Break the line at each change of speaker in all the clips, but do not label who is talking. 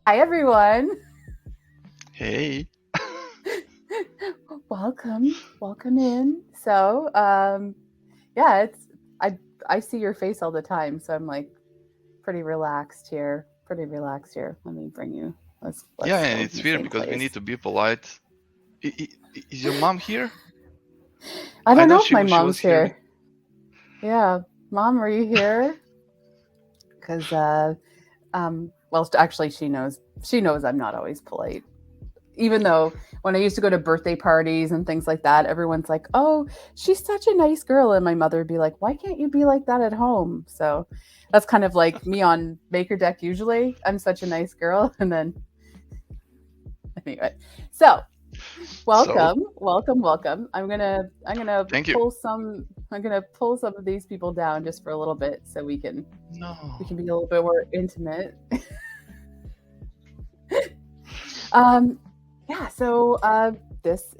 Hi, everyone.
Hey.
Welcome in. So, yeah, I see your face all the time, so I'm like pretty relaxed here. Pretty relaxed here. Let me bring you.
Yeah,
Let's
and
go in
it's
the
weird
same
because we
place.
need to be polite. Is your mom here?
I
I
don't
know
know if my
she was
mom's
here.
here. Yeah, Mom, are you here? Because well, actually, she knows. She knows I'm not always polite. Even though when I used to go to birthday parties and things like that, everyone's like, "Oh, she's such a nice girl," and my mother would be like, "Why can't you be like that at home?" So that's kind of like me on MakerDeck. Usually, I'm such a nice girl, and then anyway, so
So,
welcome. I'm gonna
thank you.
pull some. I'm gonna pull some of these people down just for a little bit, so we can
No.
be a little bit more intimate. Um, yeah. So this.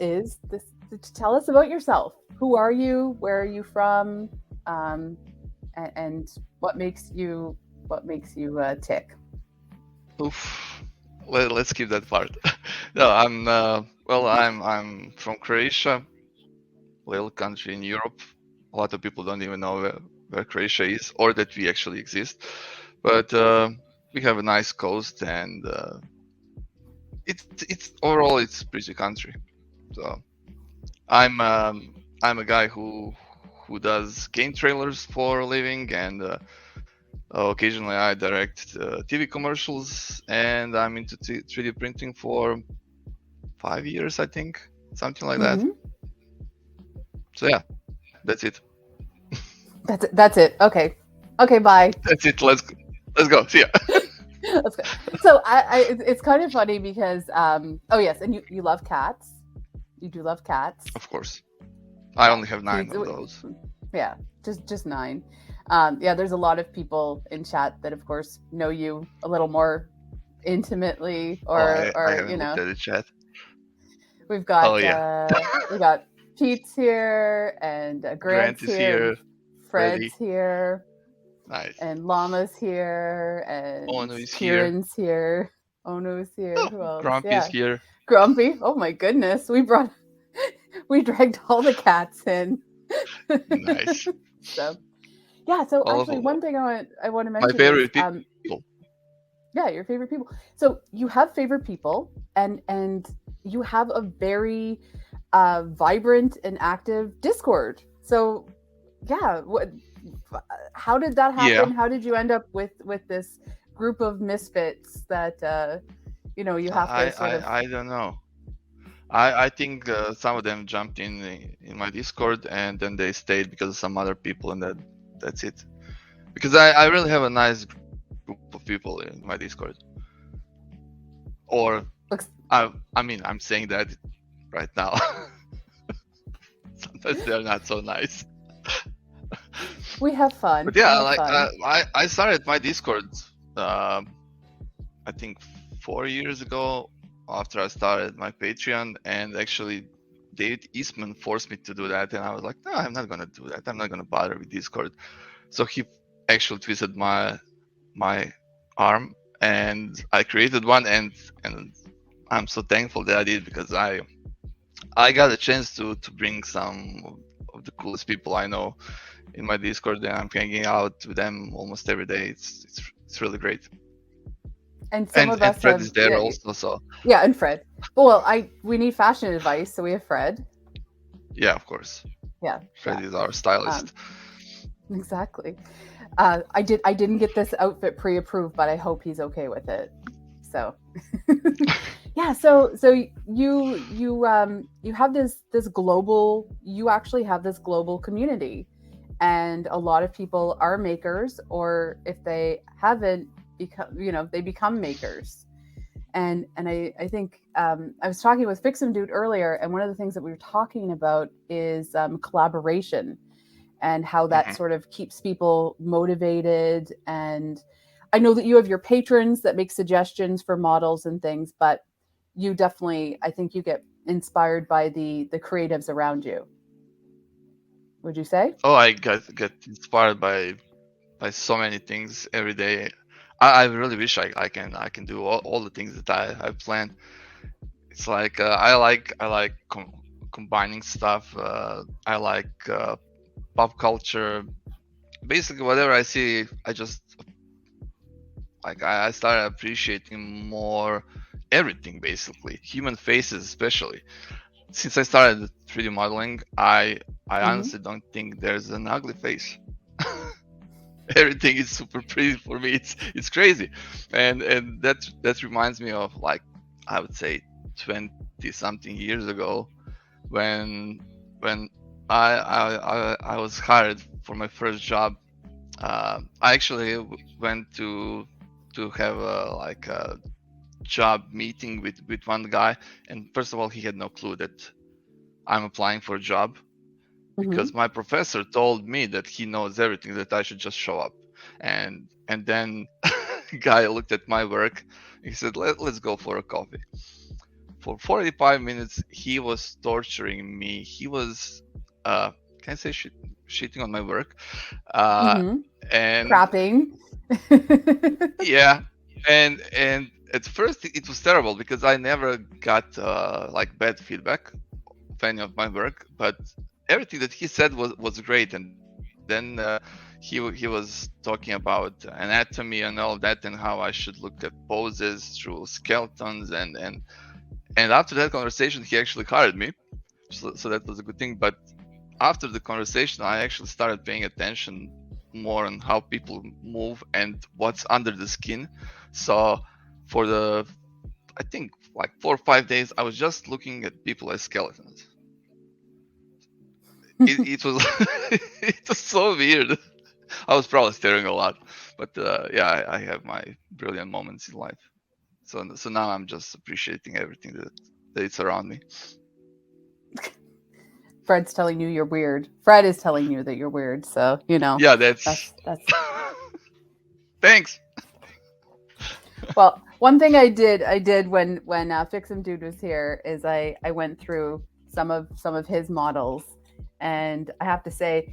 Tell us about yourself. Who are you? Where are you from? Um, and what makes you tick?
Oof. Let's keep that part. No, I'm from Croatia, little country in Europe. A lot of people don't even know where Croatia is or that we actually exist. But we have a nice coast, and it's overall it's pretty country. So I'm I'm a guy who does game trailers for a living, and occasionally I direct TV commercials, and I'm into 3D printing for 5 years, I think, something like that.
Mm-hmm.
So yeah, that's it.
That's it. That's it. Okay. Okay. Bye.
That's it. Let's go. See ya.
Let's go. So it's kind of funny because oh yes, and you love cats. You do love cats.
Of course, I
Yeah.
only have
See,
9 of those.
yeah, just nine. Yeah, there's a lot of people in chat that, of course, know you a little more intimately,
Oh, I
or
haven't looked at the chat.
we've
Oh
got
yeah,
Pete's here, and
Grant
Grant's
is
here, and
here.
Fred's
Ready.
here,
Nice.
and Llama's here, and
Ono is here.
Kieran's here, Ono's here.
Oh,
Who else?
Grumpy is
Yeah,
here.
Grumpy. Oh my goodness, we dragged all the cats in.
Nice.
So yeah, so
All of
actually one thing I want to
my
mention is
favorite people.
yeah, your favorite people. So you have favorite people, and you have a very vibrant and active Discord. So yeah, how did that
Yeah,
happen? How did you end up with this group of misfits that you have to sort of.
I don't know. I think some of them jumped in my Discord and then they stayed because of some other people, and that's it. Because I really have a nice group of people in my Discord. Or
Looks,
I mean I'm saying that right now. Sometimes they're not so nice.
we have
But
fun. We
yeah,
have
like
fun.
I started my Discord. Uh, I think 4 years ago after I started my Patreon, and actually David Eastman forced me to do that, and I was like, no, I'm not gonna do that. I'm not gonna bother with Discord. So he actually twisted my arm, and I created one, and I'm so thankful that I did, because I got a chance to bring some of the coolest people I know in my Discord, and I'm hanging out with them almost every day. It's really great.
And some of
And
us
Fred
have,
is there also, so
yeah, and Fred. But well, we need fashion advice, so we have Fred.
yeah, of course.
Yeah,
Fred
yeah.
is our
Um,
stylist.
exactly. I didn't get this outfit pre-approved, but I hope he's okay with it. So yeah, so you have this global, you actually have this global community, and a lot of people are makers, or if they haven't become, they become makers. And I think I was talking with Fixum Dude earlier, and one of the things that we were talking about is collaboration, and how that
Hmm.
sort of keeps people motivated. And I know that you have your patrons that make suggestions for models and things, but you definitely, I think you get inspired by the creatives around you. Would you say?
Oh, I get inspired by so many things every day. I really wish I can do all the things that I planned. It's like I like combining stuff. I like pop culture. Basically, whatever I see, I just like I started appreciating more everything. Basically, human faces, especially since I started 3D modeling. I
Mm-hmm.
honestly don't think there's an ugly face. Everything is super pretty for me. It's crazy, and that reminds me of, like, I would say 20 something years ago, when when I was hired for my first job. I actually went to have a job meeting with one guy, and first of all, he had no clue that I'm applying for a job,
Mm-hmm.
because my professor told me that he knows everything, that I should just show up. And then guy looked at my work. He said, let's go for a coffee. For 45 minutes he was torturing me. He was can I say shitting on my work, uh
Mm-hmm.
and
Crapping.
yeah, and at first it was terrible, because I never got like bad feedback of any of my work, but everything that he said was great. And then he was talking about anatomy and all that, and how I should look at poses through skeletons, and after that conversation he actually hired me. So that was a good thing. But after the conversation I actually started paying attention more on how people move and what's under the skin. So for the, I think, like 4 or 5 days, I was just looking at people as skeletons. It was it was so weird. I was probably staring a lot, but yeah, I have my brilliant moments in life. So now I'm just appreciating everything that is around me.
Fred's telling you you're weird. Fred is telling you that you're weird. So
Yeah, that's
that's
thanks.
well. One thing I did when Fix 'em Dude was here is I went through some of his models, and I have to say,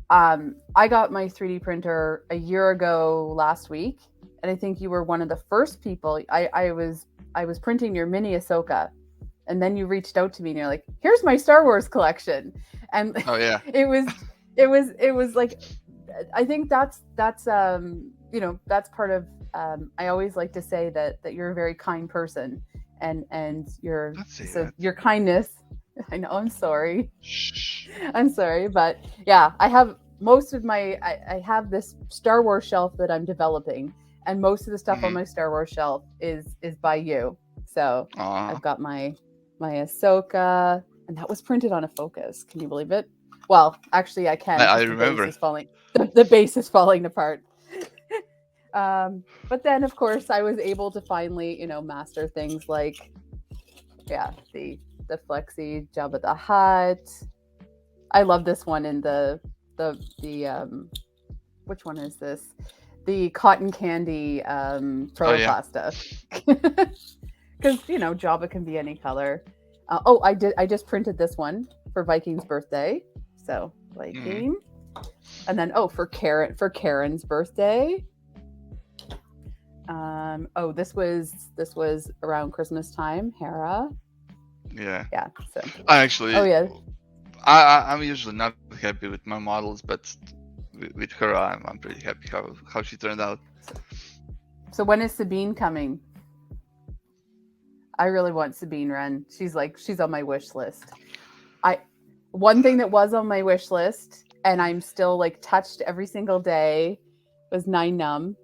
I got my 3D printer a year ago last week, and I think you were one of the first people. I was printing your mini Ahsoka, and then you reached out to me and you're like, "Here's my Star Wars collection," and
Oh yeah.
it was like, I think that's that's part of. I always like to say that you're a very kind person, and
Let's say
so
that.
your kindness. I know. I'm sorry.
Shh.
I'm sorry, but yeah, I have most of my. I have this Star Wars shelf that I'm developing, and most of the stuff on
Mm-hmm.
my Star Wars shelf is by you. So
Aw.
I've got my Ahsoka, and that was printed on a Focus. Can you believe it? Well, actually, I can
I
because the base
remember.
is falling. The base is falling apart. But then, of course, I was able to finally, master things like, yeah, the Flexi Jabba the Hutt. I love this one in the which one is this? The cotton candy
Oh yeah.
protoplasta. Because Jabba can be any color. Oh, I just printed this one for Viking's birthday. So
Mm-hmm.
Viking, and then for Karen's birthday. Oh, this was around Christmas time. Hera,
Yeah.
yeah. So,
I actually,
oh yeah.
I'm usually not happy with my models, but with her, I'm pretty happy how she turned out.
So when is Sabine coming? I really want Sabine Wren. She's on my wish list. One thing that was on my wish list, and I'm still touched every single day, was Nine Num,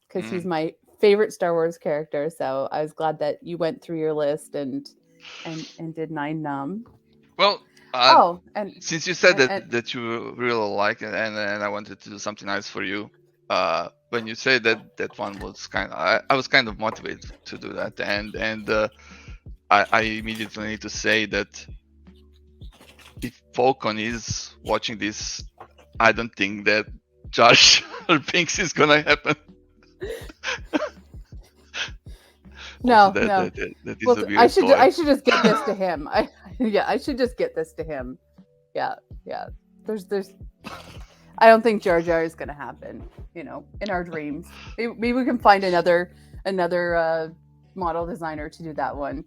because he's
Mm.
my favorite Star Wars character. So I was glad that you went through your list and did Nine Num.
Well,
Oh, and
since you said
and,
that
and
you really like it, and I wanted to do something nice for you, when you said that one was I was kind of motivated to do that, and I immediately need to say that if Falcon is watching this, I don't think that Josh or Pinks is gonna happen. Also,
no, no.
that is
Well,
a
I
weird
should
toy.
I should just get this to him. I should just get this to him. Yeah, yeah. There's I don't think Jar Jar is going to happen. In our dreams, maybe we can find another model designer to do that one,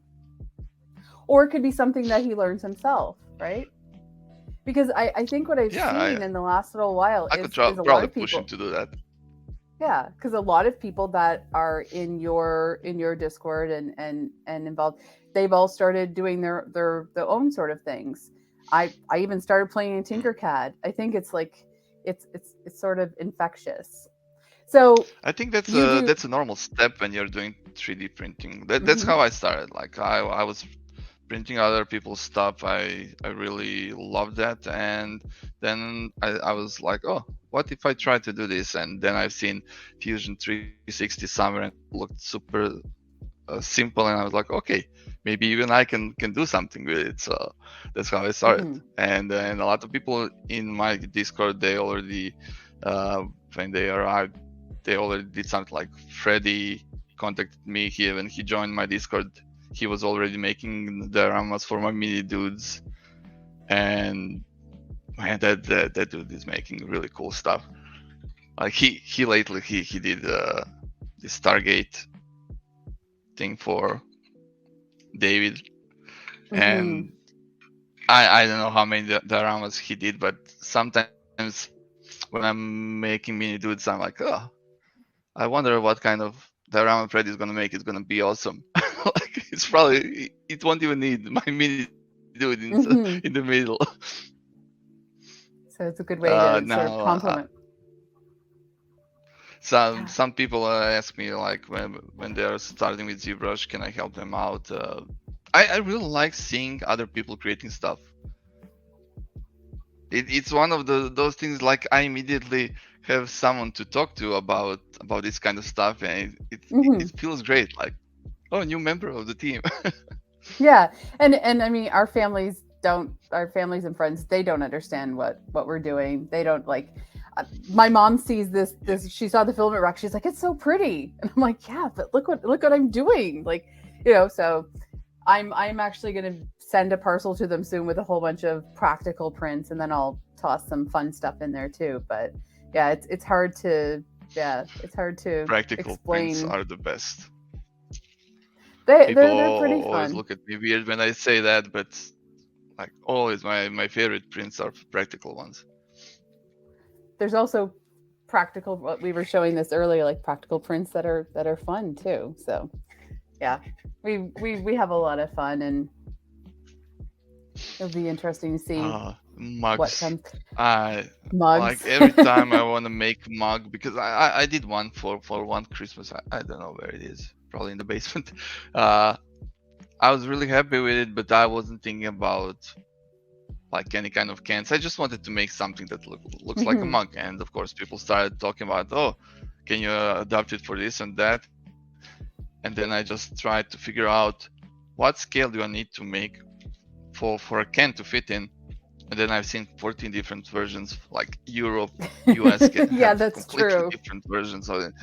or it could be something that he learns himself, right? Because I think what I've
Yeah,
seen in the last little while
I could
is a lot
probably
of
push him
people.
to do that.
Yeah, because a lot of people that are in your Discord and involved, they've all started doing their own sort of things. I even started playing in
Mm.
Tinkercad. I think it's like it's sort of infectious. So
I think
you do.
that's a normal step when you're doing 3D printing. That's
Hmm.
how I started. Like I was printing other people's stuff. I really loved that, and then I was like, oh, what if I try to do this? And then I've seen Fusion 360 somewhere and looked super simple, and I was like, okay, maybe even I can do something with it. So that's how I started.
Hmm.
And a lot of people in my Discord, they already when they arrived, they already did something. Like Freddy contacted me here when he joined my Discord. He was already making the dioramas for my mini dudes, and man, that dude is making really cool stuff. Like he lately he did the Stargate thing for David,
Hmm.
and I don't know how many dioramas he did, but sometimes when I'm making mini dudes, I'm like, oh, I wonder what kind of diorama Freddy is gonna make. It's gonna be awesome. Like it won't even need my mini dude in the
Hmm.
middle.
So it's a good way to
Now
sort of compliment. Yeah.
some people ask me like when they are starting with ZBrush, can I help them out? I really like seeing other people creating stuff. It's one of those things, like I immediately have someone to talk to about this kind of stuff, and
Hmm.
it feels great. Like, oh, new member of the team.
Yeah, and I mean, our families and friends, they don't understand what we're doing. They don't like. My mom sees
Yeah.
this. She saw the filament rack. She's like, it's so pretty, and I'm like, yeah, but look what I'm doing. So I'm actually gonna send a parcel to them soon with a whole bunch of practical prints, and then I'll toss some fun stuff in there too. But yeah, it's hard to
Practical prints
explain.
are the best. People
They're pretty
always
fun.
look at me weird when I say that, but like always, my favorite prints are practical ones.
There's also practical, what we were showing this earlier, like practical prints that are fun too. So yeah, we have a lot of fun, and it'll be interesting to see what
Mugs.
comes.
I like
Mugs.
every time I want to make mug, because I did one for one Christmas. I don't know where it is. Probably in the basement. Uh, I was really happy with it, but I wasn't thinking about like any kind of cans. I just wanted to make something that looks like a
Hmm.
mug, and of course people started talking about, oh, can you adapt it for this and that? And then I just tried to figure out what scale do I need to make for a can to fit in. And then I've seen 14 different versions. Like Europe, US can
Yeah,
have
that's
completely
true.
different versions of it.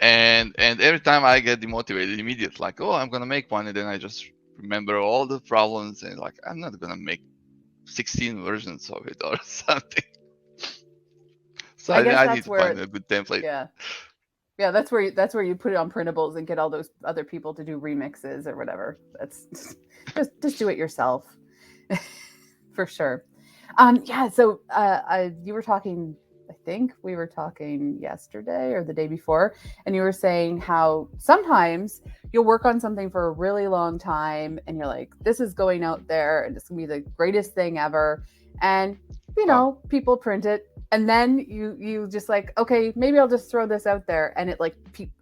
And every time I get demotivated immediately, like, oh, I'm gonna make one, and then I just remember all the problems, and like, I'm not gonna make 16 versions of it or something. So
I guess
I need
that's
to find
where,
a good template.
yeah, yeah, that's where you put it on printables and get all those other people to do remixes or whatever. That's just do it yourself. For sure. Yeah. So, you were talking. I think we were talking yesterday or the day before, and you were saying how sometimes you'll work on something for a really long time, and you're like, "This is going out there, and it's gonna be the greatest thing ever," and
Oh,
people print it, and then you just like, okay, maybe I'll just throw this out there, and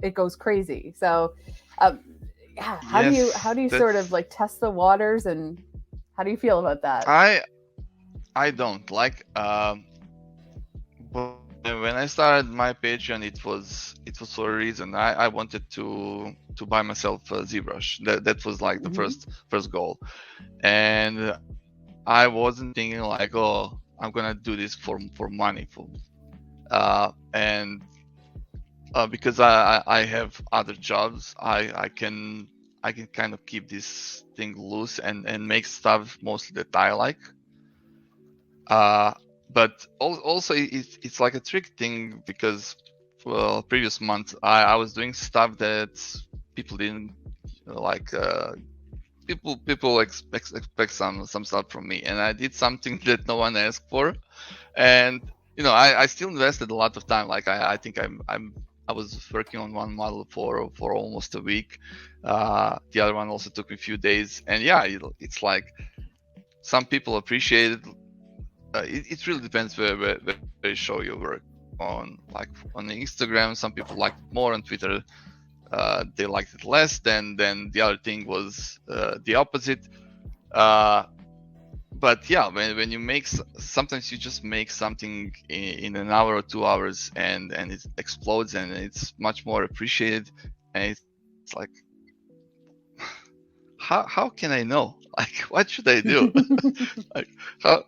it goes crazy. So, um, yeah, how
yes,
do you sort of
that's
like test the waters, and how do you feel about that?
I I don't like. But when I started my Patreon, it was for a reason. I wanted to buy myself a ZBrush. That was like the
Hmm.
first goal, and I wasn't thinking like, oh, I'm gonna do this for money, and because I have other jobs, I can kind of keep this thing loose and make stuff mostly that I like. Uh, but also it's like a trick thing because well, previous month I was doing stuff that people didn't like. People expect some stuff from me, and I did something that no one asked for, and I still invested a lot of time. Like I think I was working on one model for almost a week. The other one also took me a few days, and yeah, it's like some people appreciate it. It really depends where you show your work on Instagram. Some people liked it more. On Twitter, they liked it less. Then the other thing was the opposite. But yeah, when you make sometimes you just make something in an hour or 2 hours and it explodes and it's much more appreciated, and it's like how can I know, like what should I do? Like how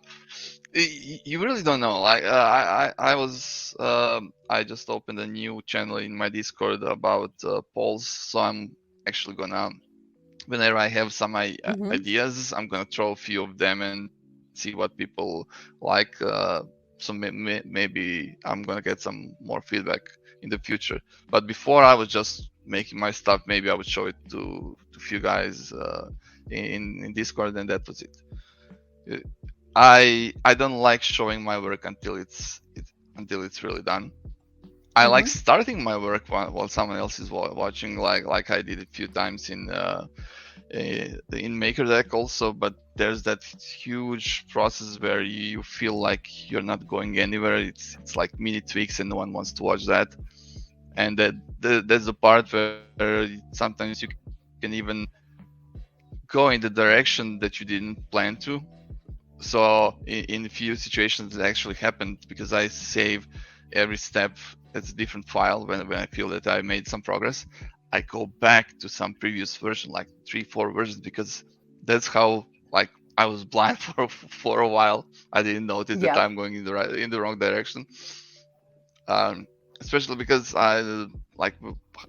you really don't know. Like I was I just opened a new channel in my Discord about polls, so I'm actually gonna, whenever I have some ideas, I'm gonna throw a few of them and see what people like. So maybe I'm gonna get some more feedback in the future. But before I was just making my stuff. Maybe I would show it to a few guys in Discord, and that was it. I don't like showing my work until it's really done. I like starting my work while someone else is watching, like I did a few times in MakerDeck also. But there's that huge process where you feel like you're not going anywhere. It's like mini tweaks, and no one wants to watch that. And that's the part where sometimes you can even go in the direction that you didn't plan to. So in a few situations it actually happened because I save every step as a different file. When I feel that I made some progress, I go back to some previous version, like 3-4 versions, because that's how, like, I was blind for a while. I didn't notice that I'm going in the wrong direction. Especially because I like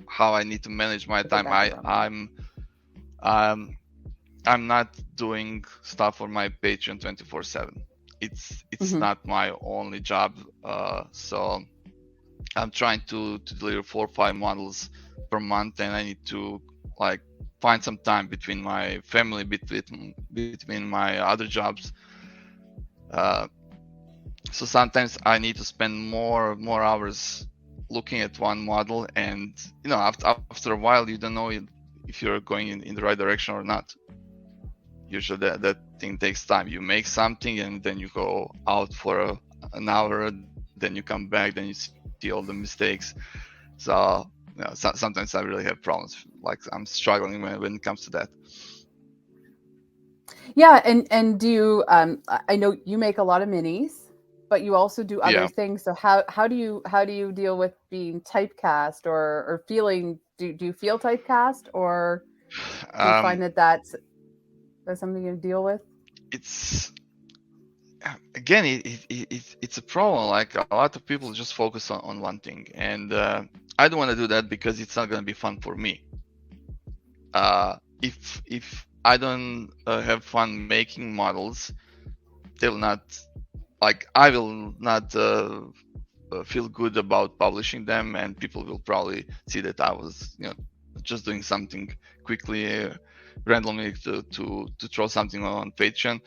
how I need to manage my time. I'm not doing stuff for my Patreon 24/7. It's not my only job. So I'm trying to deliver 4 or 5 models per month, and I need to like find some time between my family, between my other jobs. So sometimes I need to spend more hours looking at one model, and after a while you don't know if you're going in the right direction or not. Usually that thing takes time. You make something and then you go out for an hour, then you come back, then you see all the mistakes. So sometimes I really have problems. Like I'm struggling when it comes to that.
Yeah, and do you? I know you make a lot of minis, but you also do other things. So how do you deal with being typecast or feeling? Do you feel typecast, or do you find that that's something you deal with?
It's again, it's a problem. Like a lot of people just focus on one thing, and I don't want to do that because it's not going to be fun for me. If I don't have fun making models, they will not, like, I will not feel good about publishing them, and people will probably see that I was just doing something quickly, randomly to throw something on Patreon.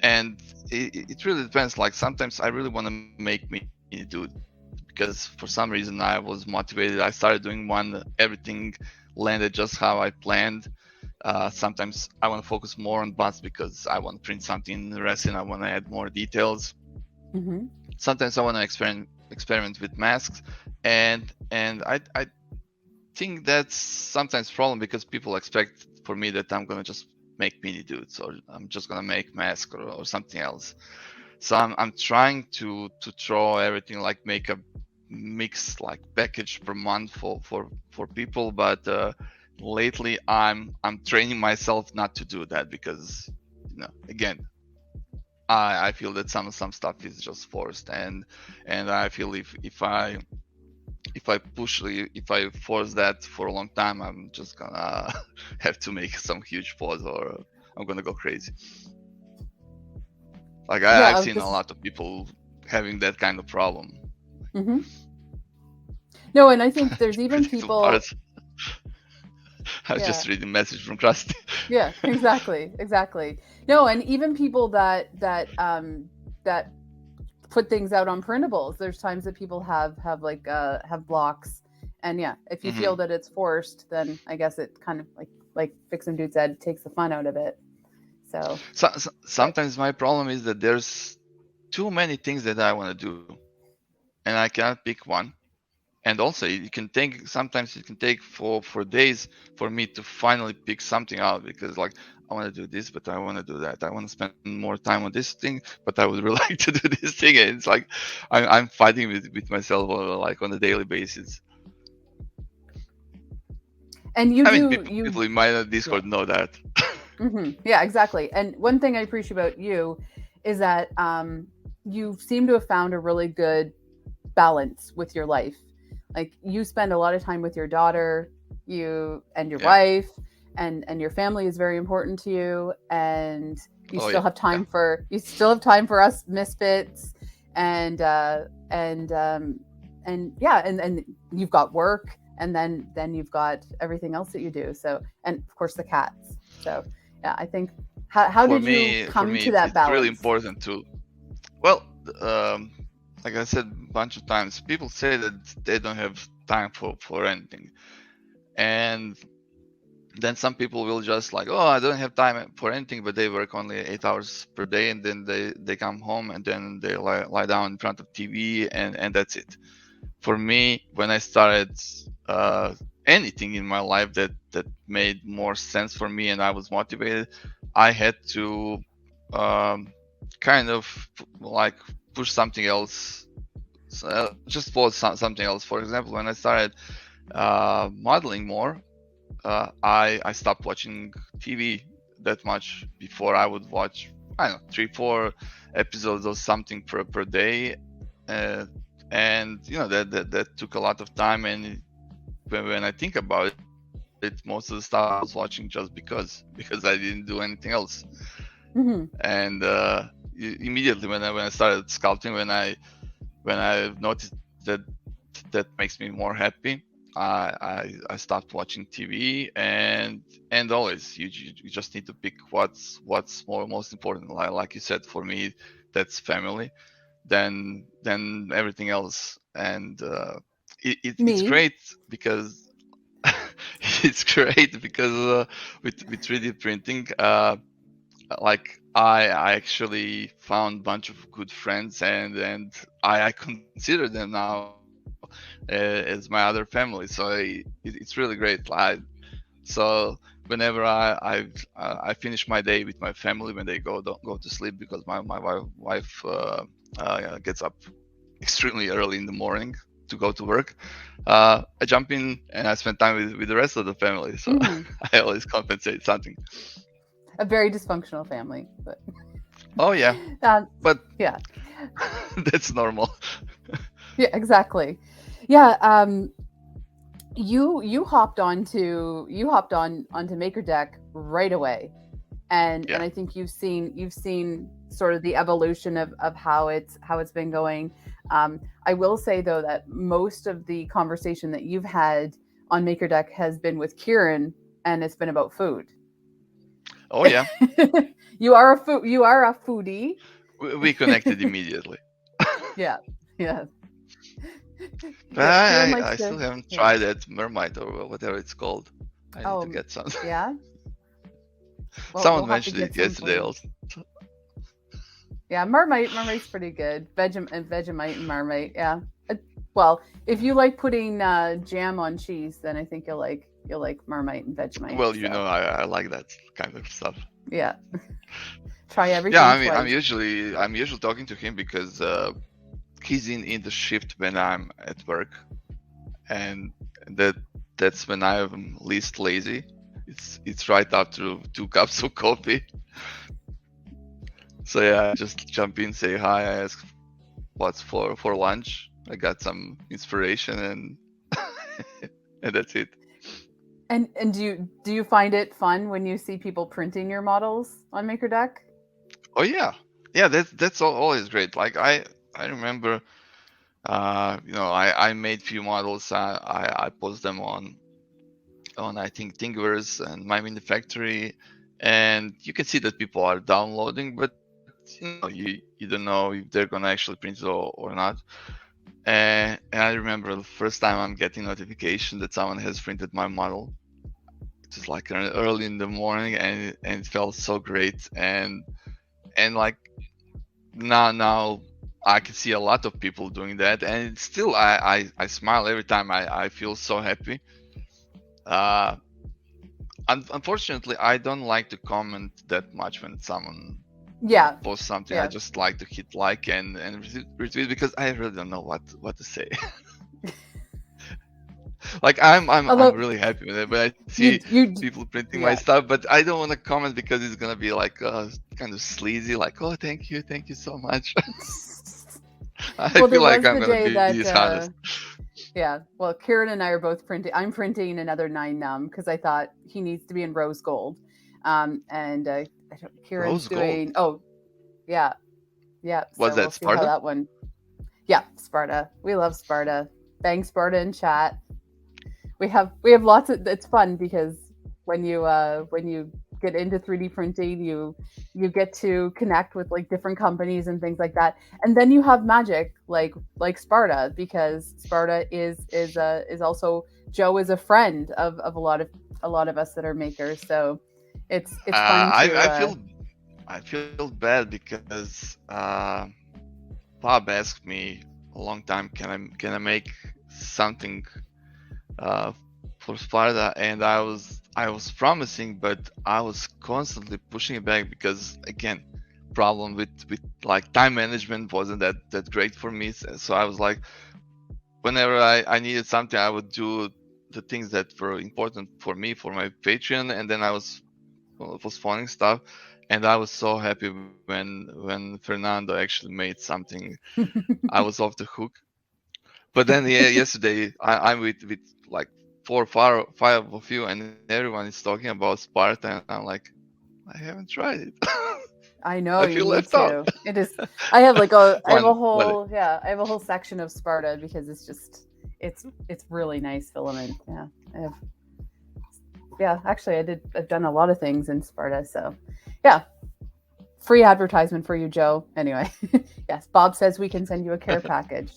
And it really depends. Like sometimes I really want to make mini dude because for some reason I was motivated. I started doing one, everything landed just how I planned. Sometimes I want to focus more on butts because I want to print something in resin. I want to add more details. Sometimes I want to experiment with masks, and I think that's sometimes a problem because people expect for me that I'm gonna just make mini dudes, or I'm just gonna make mask or something else. So I'm trying to throw everything, like make a mix, like package per month for people. But lately I'm training myself not to do that because again, I feel that some stuff is just forced, and I feel if I force that for a long time, I'm just gonna have to make some huge pause, or I'm gonna go crazy. Like
Yeah,
I've seen a
this is.
lot of people having that kind of problem.
Hmm. No, and I think there's even
Predictable
people.
parts. I was
Yeah,
just reading a message from Krusty.
yeah, exactly. No, and even people that put things out on printables. There's times that people have like have blocks, and yeah, if you feel
Hmm.
that it's forced, then I guess it kind of like Fixin' Dude said, takes the fun out of it. So, but
Sometimes my problem is that there's too many things that I want to do, and I cannot pick one. And also, it can take sometimes it can take for days for me to finally pick something out because like I want to do this, but I want to do that. I want to spend more time on this thing, but I would really like to do this thing. And it's like I'm fighting with myself like on a daily basis.
and you
I mean,
do
people
you
in my
yeah.
Discord know that.
Yeah, exactly. And one thing I appreciate about you is that you seem to have found a really good balance with your life. Like you spend a lot of time with your daughter, you and your
Yeah.
wife, and your family is very important to you, and
Oh yeah.
you still have time for us misfits, and and yeah, and you've got work, and then you've got everything else that you do. So, and of course the cats. So yeah, I think how did you
For
come
me,
to that
it's really
balance?
important to. Well, um, like I said a bunch of times, people say that they don't have time for anything, and then some people will just like, oh, I don't have time for anything, but they work only 8 hours per day, and then they come home and then they lie down in front of TV, and that's it. For me, when I started anything in my life that made more sense for me and I was motivated, I had to um, kind of like push something else, just for something else. For example, when I started modeling more, I stopped watching TV that much. Before I would watch, I don't know, 3 4 episodes or something per day, uh, and that took a lot of time. And when I think about it, most of the stuff I was watching just because I didn't do anything else.
Hmm.
And immediately when I started sculpting, when I noticed that that makes me more happy, I stopped watching TV. And always you just need to pick what's most important. Like you said, for me that's family, then everything else. And it's
Me.
great because it's great because with 3D printing, like I actually found a bunch of good friends, and I consider them now as my other family. So it's really great. So whenever I finish my day with my family when they don't go to sleep, because my wife gets up extremely early in the morning to go to work, I jump in and I spend time with the rest of the family. So
Hmm.
I always compensate something.
A very dysfunctional family, but
Oh yeah,
uh,
but
yeah,
that's normal.
yeah, exactly. Yeah, you hopped on onto MakerDeck right away, and
Yeah.
I think you've seen sort of the evolution of how it's been going. I will say though that most of the conversation that you've had on MakerDeck has been with Kieran, and it's been about food.
Oh yeah.
You are a foodie.
We connected immediately.
Yeah, yeah,
But
yeah. Kieran likes
I
to.
still haven't
Yeah.
tried that mermaid or whatever it's called. I need to
Oh,
get some.
yeah. Well,
Someone
we'll have to
mentioned
get
it
some for
yesterday
you.
also.
Yeah, Marmite's pretty good. Vegemite and Marmite. Yeah. Uh, Well, if you like putting jam on cheese, then I think you'll like Marmite and Vegemite.
Well,
So
I like that kind of stuff.
yeah, try
Yeah,
everything
I mean,
twice.
I'm usually talking to him because he's in the shift when I'm at work, and that that's when I'm least lazy. It's right after 2 cups of coffee. So yeah, I just jump in, say hi, I ask what's for lunch. I got some inspiration, and and that's it.
And do you find it fun when you see people printing your models on MakerDeck?
Oh yeah, yeah, that's always great. Like I remember, I made few models. I post them on I think Thingiverse and My Mini Factory, and you can see that people are downloading, but you don't know if they're gonna actually print it or not. And I remember the first time I'm getting notification that someone has printed my model. It was like early in the morning, and it felt so great. And like now I can see a lot of people doing that, and still I smile every time. I feel so happy. Uh, Unfortunately, I don't like to comment that much when someone
Yeah,
posts something. I
yeah.
just like to hit like and retweet because I really don't know what to say. Like I'm
Although
really happy with it, but I see
you
people printing my
yeah.
stuff, but I don't want to comment because it's gonna be like kind of sleazy, like, oh, thank you so much. I
Well,
feel
there
like
was
I'm
the
gonna
day
be
that
dishonest.
yeah. Well, Kieran and I are both printing. I'm printing another 9 num because I thought he needs to be in rose gold. And Kieran's
Rose gold.
doing. Oh, yeah, yeah.
Was
So we'll
that
see how
Sparta?
that one. Yeah, Sparta. We love Sparta. Bang Sparta in chat. We have lots of. It's fun because when you get into 3D printing, you get to connect with like different companies and things like that, and then you have magic like Sparta, because Sparta is also, Joe is a friend of a lot of us that are makers, so it's fun to
I feel bad because Bob asked me a long time, can I make something uh, for Sparta, and I was promising, but I was constantly pushing it back because again, problem with like time management wasn't that great for me. So I was like, whenever I needed something, I would do the things that were important for me for my Patreon, and then I was postponing stuff. And I was so happy when Fernando actually made something. I was off the hook. But then yeah, yesterday I'm with like five of you, and everyone is talking about Sparta, and I'm like, I haven't tried it.
I
I
know
feel
you
left
need
out.
to. It is. I have a
One,
whole, yeah, I have a whole section of Sparta because it's really nice filament. Yeah. I have, yeah, actually I've done a lot of things in Sparta, so yeah. Free advertisement for you, Joe. Anyway. Yes, Bob says we can send you a care package.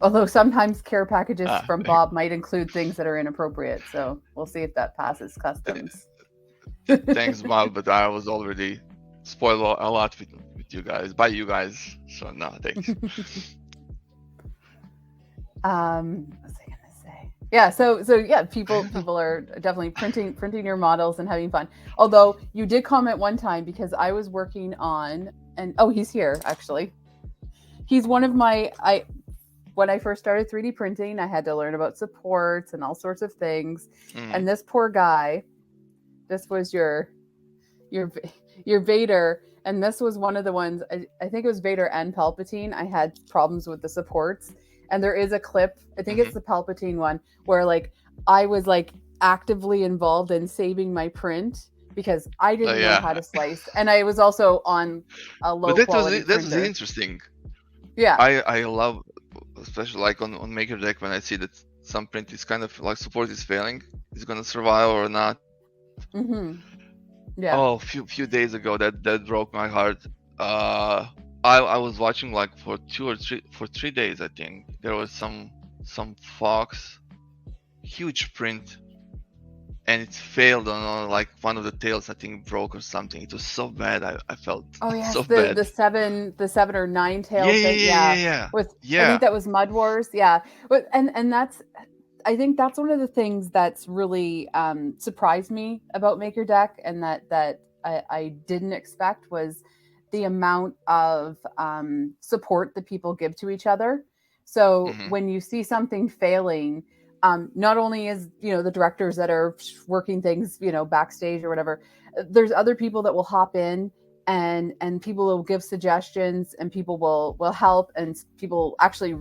Although sometimes care packages from
thanks.
Bob might include things that are inappropriate, so we'll see if that passes customs.
Thanks, Bob, but I was already spoiled a lot with you guys, by you guys. So no, thanks.
What was I gonna say? Yeah, so yeah, people are definitely printing your models and having fun. Although you did comment one time because I was working on, and oh, he's here actually. He's one of my I when I first started 3D printing, I had to learn about supports and all sorts of things.
Mm-hmm.
And this poor guy, this was your your Vader, and this was one of the ones, I think it was Vader and Palpatine. I had problems with the supports, and there is a clip. I think
Mm-hmm.
it's the Palpatine one where like I was like actively involved in saving my print because I didn't know how
Yeah,
to slice, and I was also on a
but
low quality
that was
printer.
interesting.
Yeah.
I love, especially like on MakerDeck, when I see that some print is kind of like support is failing, is gonna survive or not.
Mm-hmm.
Oh,
Yeah.
few days ago, that broke my heart. Uh, I was watching like for 3 days. I think there was some fox, huge print, and it failed on like one of the tails. I think broke or something. It was so bad. I felt
Oh
so
yes, the
bad.
the seven or nine
Yeah,
tail
yeah,
thing.
yeah,
Yeah,
yeah, yeah.
with, I think
Yeah.
that was Mud Wars. Yeah, but and that's, I think that's one of the things that's really surprised me about MakerDeck, and that I didn't expect was the amount of support that people give to each other. So
Hmm.
when you see something failing, not only is, the directors that are working things, backstage or whatever, there's other people that will hop in, and people will give suggestions, and people will help, and people actually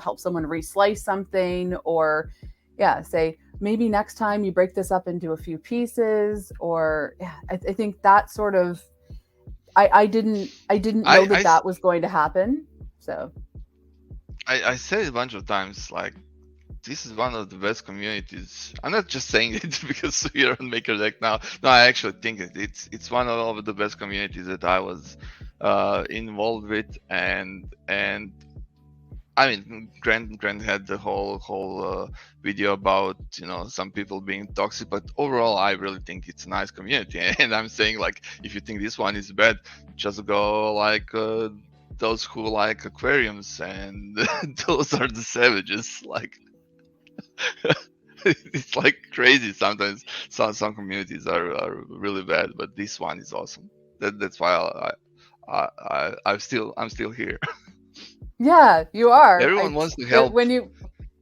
help someone reslice something, or yeah, say maybe next time you break this up into a few pieces, or yeah, I think that sort of, I didn't know that was going to happen. So
I said it a bunch of times, like, this is one of the best communities. I'm not just saying it because we're on MakerDeck now. No, I actually think it's one of the best communities that I was involved with, and I mean, Grant had the whole video about, you know, some people being toxic, but overall, I really think it's a nice community. And I'm saying, like, if you think this one is bad, just go like those who like aquariums, and those are the savages. Like, it's like crazy sometimes. Some communities are really bad, but this one is awesome. That's why I'm still here.
yeah, you are.
Everyone wants to help.
When you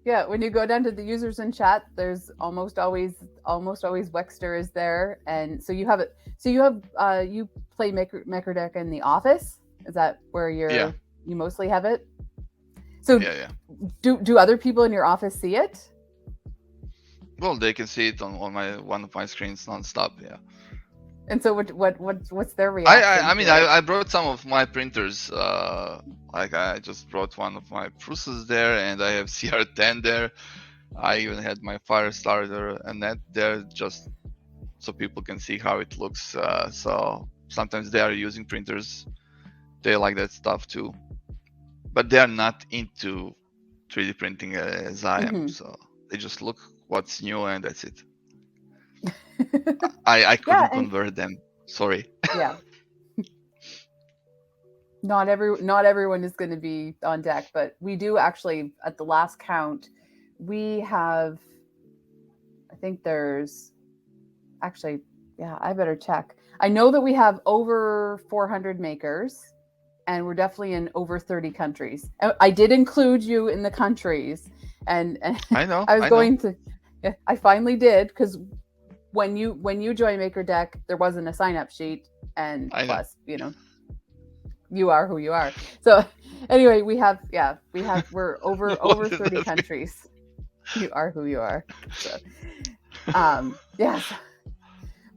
go down to the users in chat, there's almost always Wekster is there, and so you have it. So you play MakerDeck in the office. Is that where you mostly have it? So
yeah.
Do other people in your office see it?
Well, they can see it on one of my screens nonstop. Yeah.
And so what's their reaction?
I mean, I brought some of my printers. Like, I just brought one of my Prusa's there, and I have CR10 there. I even had my Firestarter and that there, just so people can see how it looks. So sometimes they are using printers. They like that stuff too, but they are not into 3D printing as I am. So they just look what's new, and that's it. I couldn't convert them. Sorry.
Yeah. Not everyone is going to be on deck, but we do actually, at the last count, we have, I think there's actually, I better check. I know that we have over 400 makers, and we're definitely in over 30 countries. I did include you in the countries, and
I know.
I finally did, because when you join MakerDeck, there wasn't a sign up sheet, and plus, you know, you are who you are. So anyway, we're over 30 countries. You are who you are. So,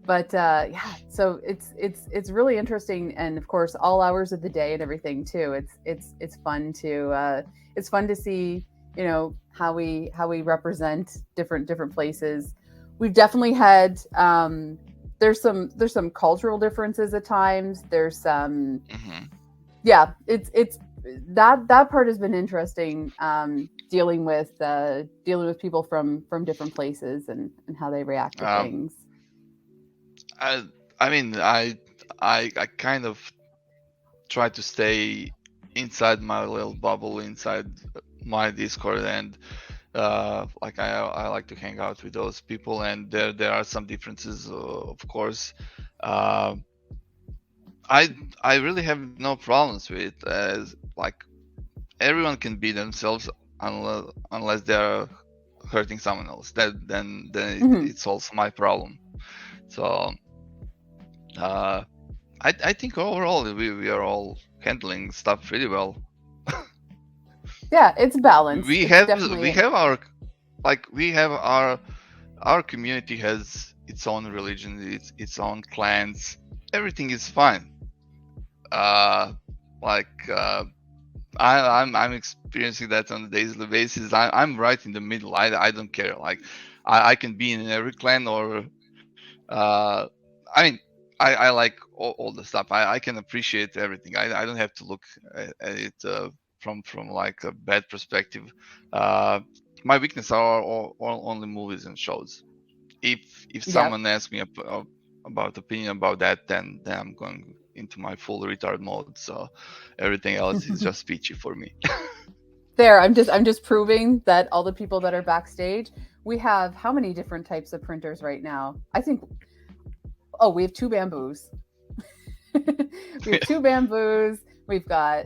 but so it's really interesting, and of course all hours of the day and everything too. It's fun to see, you know, how we represent different places. We've definitely had there's some cultural differences at times. There's some it's that part has been interesting, dealing with people from different places and how they react to things.
I mean, I kind of try to stay inside my little bubble, inside my Discord, and like I like to hang out with those people, and there are some differences, of course. I really have no problems with it, as like everyone can be themselves unless they're hurting someone else. Then it's also my problem. So I think overall we are all handling stuff pretty well.
Yeah, it's balanced.
We have our community has its own religion, its own clans. Everything is fine. I'm experiencing that on a daily basis. I'm right in the middle. I don't care. Like, I can be in every clan, or I mean, I like all the stuff. I can appreciate everything. I don't have to look at it from like a bad perspective. My weakness are only movies and shows. If someone asks me about opinion about that, then I'm going into my full retard mode. So everything else is just peachy for me.
There, I'm just proving that all the people that are backstage, we have how many different types of printers right now? I think, we have 2 bamboos. We have 2 bamboos. We've got,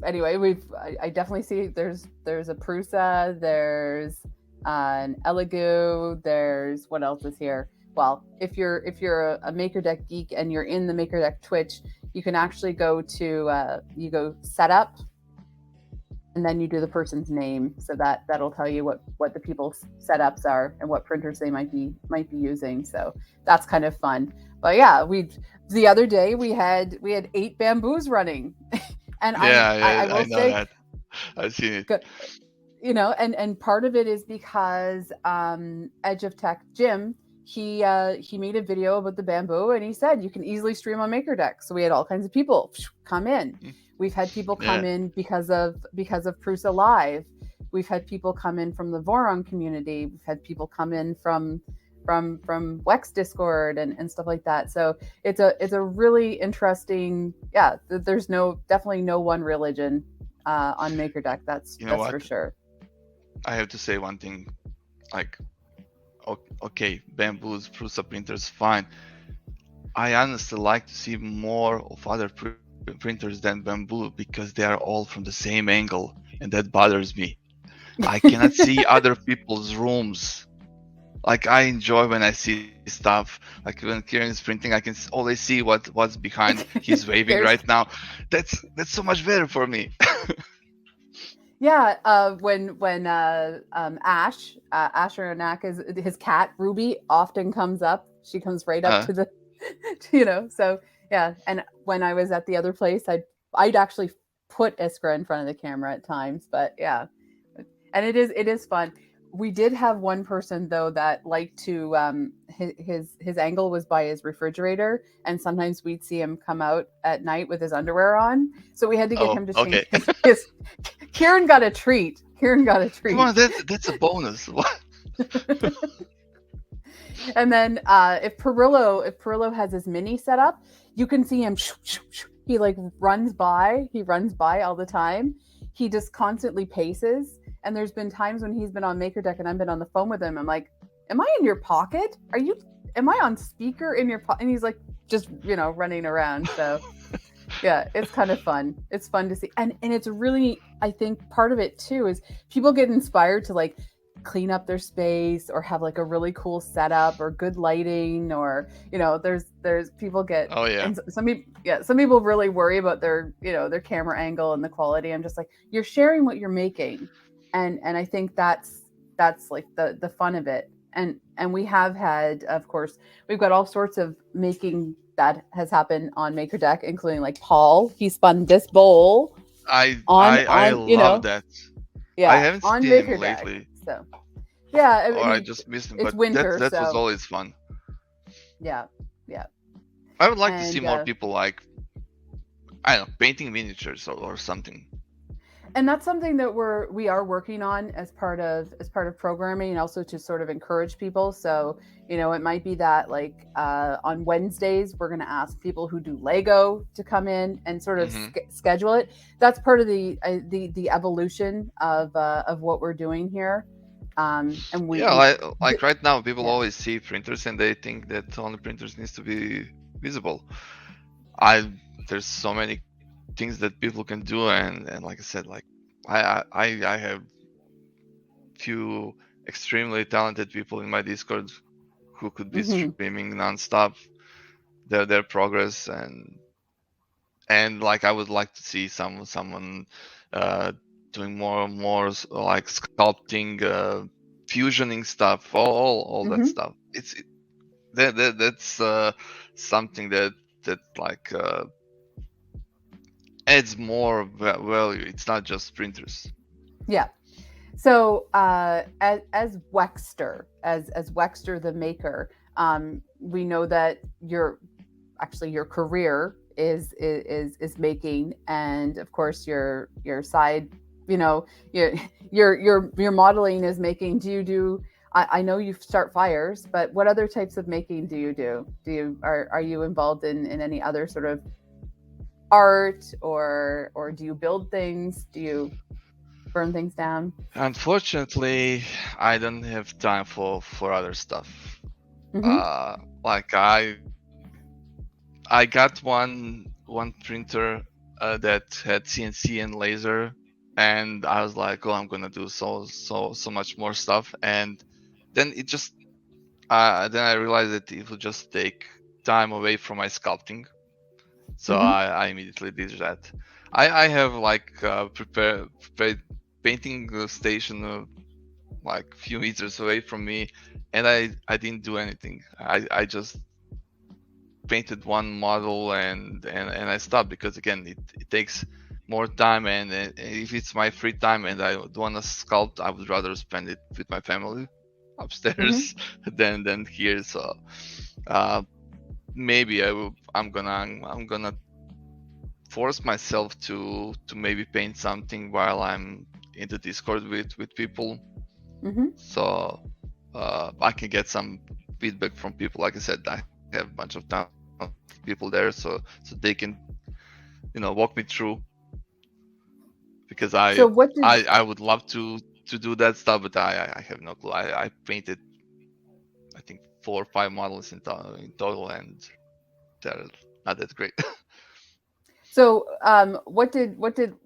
anyway, I definitely see there's a Prusa, there's an Elegoo, there's, what else is here? Well, if you're a MakerDeck geek and you're in the MakerDeck Twitch, you can actually go to you go setup, and then you do the person's name, so that'll tell you what the people's setups are and what printers they might be using. So that's kind of fun. But yeah, the other day we had 8 bamboos running, and
Yeah,
I
yeah,
will
I know
say,
that. I've seen it.
and part of it is because Edge of Tech Jim, he made a video about the bamboo, and he said you can easily stream on MakerDeck. So we had all kinds of people come in.
Mm,
We've had people come
yeah.
in because of Prusa Live. We've had people come in from the Voron community. We've had people come in from Wex Discord and stuff like that. So it's a really interesting. Yeah, there's definitely no one religion on MakerDeck.
You know
That's for
what?
sure.
I have to say one thing. Like, okay, bamboos, Prusa printers, fine. I honestly like to see more of other printers than bamboo because they are all from the same angle, and that bothers me. I cannot see other people's rooms. Like, I enjoy when I see stuff. Like when Kieran is printing, I can always see what's behind. He's waving
There's
right now. That's so much better for me.
Yeah, when Asher Anak is his cat Ruby often comes up. She comes right up
Uh,
to the, So yeah, and when I was at the other place, I'd actually put Iskra in front of the camera at times, but yeah, and it is fun. We did have one person though that liked to his angle was by his refrigerator, and sometimes we'd see him come out at night with his underwear on, so we had to get
oh,
him to change
okay.
his Kieran got a treat.
Come on, that's a bonus. What?
And then if Perillo has his mini set up, you can see him. He like runs by. He runs by all the time. He just constantly paces. And there's been times when he's been on MakerDeck and I've been on the phone with him. I'm like, "Am I in your pocket? Am I on speaker in your pocket?" And he's like, just running around. So yeah, it's kind of fun. It's fun to see, and it's really, I think part of it too is people get inspired to like clean up their space or have like a really cool setup or good lighting, or there's people get,
Oh yeah.
and some people really worry about their their camera angle and the quality. I'm just like, you're sharing what you're making, and I think that's like the fun of it. And we have had, of course, we've got all sorts of making that has happened on MakerDeck, including like Paul. He spun this bowl
I
on
love that. I
yeah,
haven't
on
seen him
MakerDeck.
lately,
So yeah, I
or I
mean,
just missed him.
it's
But
winter,
that was
so
always fun.
yeah, yeah,
I would like to see
and
more people like, I don't know, painting miniatures or something.
and that's something that we are working on as part of programming, and also to sort of encourage people. So it might be that like on Wednesdays we're going to ask people who do Lego to come in and sort of
Hmm.
schedule it. That's part of the evolution of what we're doing here. And
Yeah, like right now, people
yeah.
always see printers and they think that only printers needs to be visible. I There's so many things that people can do, and like I said, like I have few extremely talented people in my Discord who could be
Mhm.
streaming nonstop their progress, and like I would like to see someone uh, doing more like sculpting, fusioning stuff, all that
Mhm.
stuff. That's something that like adds more value. It's not just printers.
Yeah. So as Wekster, as Wekster the maker, we know that your career is making, and of course your side, your your modeling is making. Do you do? I know you start fires, but what other types of making do you do? Are you involved in any other sort of art, or do you build things? Do you burn things down?
Unfortunately, I don't have time for other stuff.
Mm-hmm.
Uh, like I got one printer that had CNC and laser, and I was like, oh, I'm gonna do so much more stuff, and then then I realized that it would just take time away from my sculpting, so
Mm-hmm.
I immediately did that. I have like prepared painting station like few meters away from me, and I didn't do anything. I just painted one model and I stopped because again it takes more time, and if it's my free time and I would want to sculpt, I would rather spend it with my family
Mm-hmm.
upstairs than here. So uh, maybe I'm gonna force myself to maybe paint something while I'm in the Discord with people,
Mm-hmm.
so I can get some feedback from people. Like I said, I have a bunch of people there, so they can walk me through, because
So what did
I would love to do that stuff, but I have no clue. I painted I think 4 or 5 models in total, and they're not that great.
so what did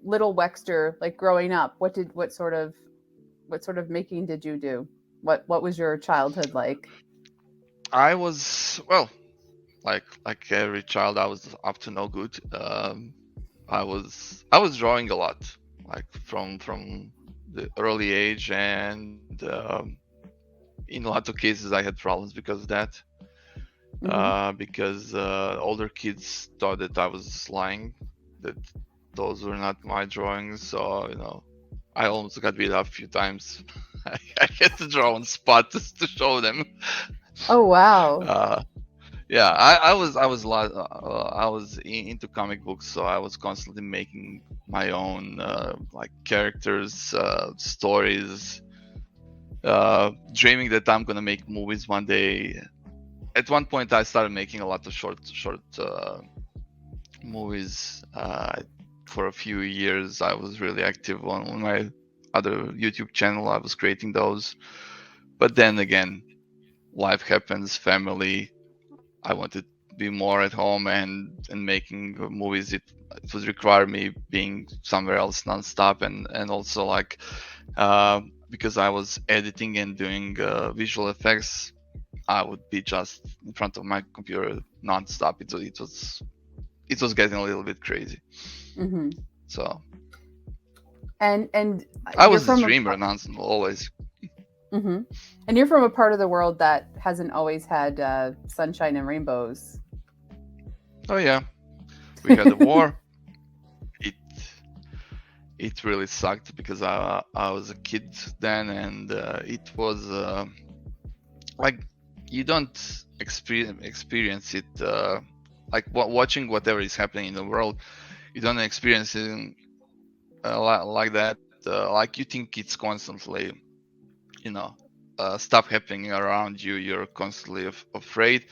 little Wekster like growing up? What sort of making did you do? What was your childhood like?
I was, well, like every child, I was up to no good. I was drawing a lot, like from the early age, and in a lot of cases I had problems because of that.
Mm-hmm.
Because older kids thought that I was lying, that those were not my drawings. So I almost got beat up a few times. I had to draw on spot to show them.
Oh wow.
Uh, yeah, I was into comic books, so I was constantly making my own like characters, stories, dreaming that I'm gonna make movies one day. At one point, I started making a lot of short movies. For a few years, I was really active on my other YouTube channel. I was creating those, but then again, life happens, family. I wanted to be more at home and making movies. It would require me being somewhere else nonstop, and also like because I was editing and doing visual effects, I would be just in front of my computer nonstop. It was getting a little bit crazy.
Mm-hmm.
So
And
I
you're
was a
from a
dreamer, nonstop, always.
mm-hmm. And you're from a part of the world that hasn't always had sunshine and rainbows.
Oh yeah, we had a war. It it really sucked because I was a kid then, and it was like you don't experience it like watching whatever is happening in the world. You don't experience it like that. Like you think it's constantly, you know, stuff happening around you. You're constantly afraid.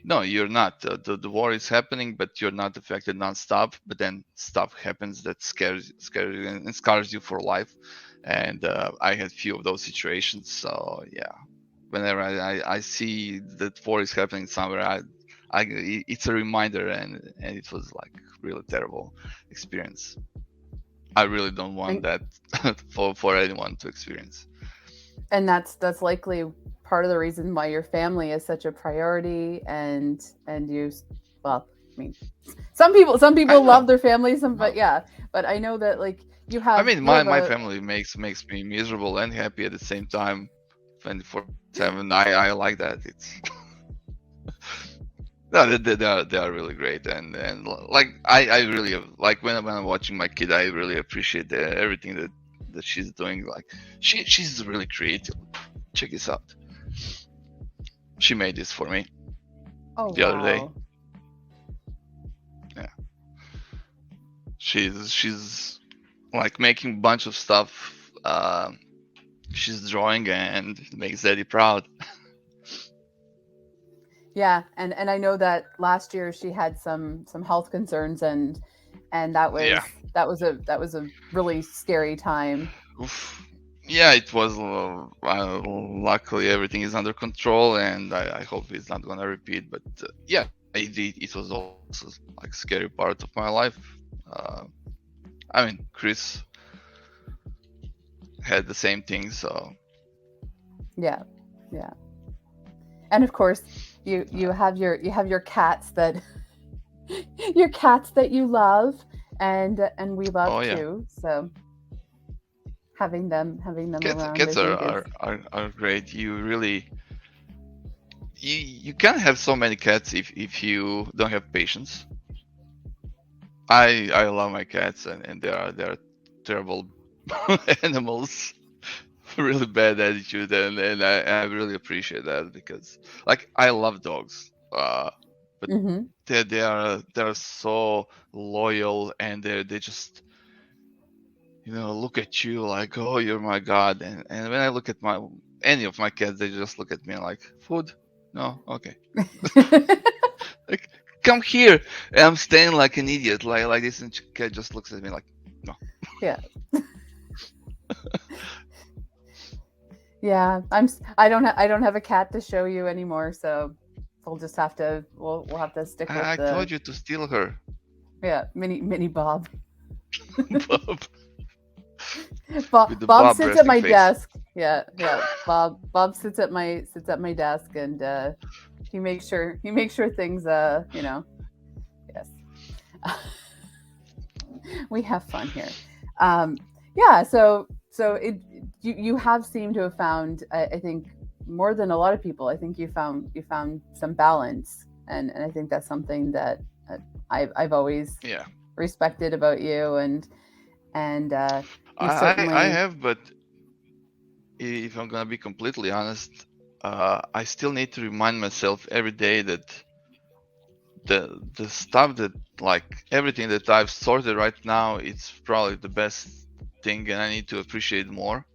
No, you're not. The war is happening, but you're not affected nonstop. But then stuff happens that scares you and scars you for life. And I had few of those situations. So yeah, whenever I see that war is happening somewhere, it's a reminder, and it was like really terrible experience. I really don't want
and
that for anyone to experience.
and that's likely part of the reason why your family is such a priority and you well, I mean, some people
I
love
know.
their families, but
No.
yeah, but I know that like you
I
have
mean,
you
my
have
my
a
family makes me miserable and happy at the same time, 24/7. I like that. It's no, they are really great, and like I really like when I'm watching my kid, I really appreciate everything that she's doing. Like she's really creative. Check this out. She made this for me
oh
the other day.
wow.
Yeah, she's like making a bunch of stuff. She's drawing and it makes Daddy proud.
Yeah, and I know that last year she had some health concerns and that
Yeah.
was that was a really scary time.
Oof. Yeah, it was. Luckily, everything is under control, and I hope it's not gonna repeat. But yeah, it was also like scary part of my life. Uh, I mean, Chris had the same thing, so
Yeah. Yeah. And of course, you have your cats that your cats that you love and we
oh
love
yeah,
too. So having them
cats
around I
cats are
think is
are, are, are great. You really you can't have so many cats if you don't have patience. I love my cats, and they are terrible animals, really bad attitude, and I really appreciate that, because like I love dogs, but
Mm-hmm.
they're so loyal, and they just look at you like, oh, you're my god. And when I look at any of my cats, they just look at me like, food? No, okay. Like, come here. And I'm staying like an idiot, like this, and cat just looks at me like, no.
Yeah. Yeah, I don't have a cat to show you anymore, so we'll have to stick with
I
the
told you to steal her.
yeah, mini Bob.
Bob,
Bob
with the
Bob
Bob
sits at
resting
my
face.
desk. Yeah, yeah. Bob sits at my desk, and he makes sure things yes. We have fun here. Um, yeah, so you have seemed to have found, I think, more than a lot of people. I think you found some balance, and I think that's something that I've always
Yeah,
respected about you, and you
I
certainly.
have, but if I'm gonna be completely honest, I still need to remind myself every day that the stuff that, like, everything that I've sorted right now, it's probably the best thing, and I need to appreciate more.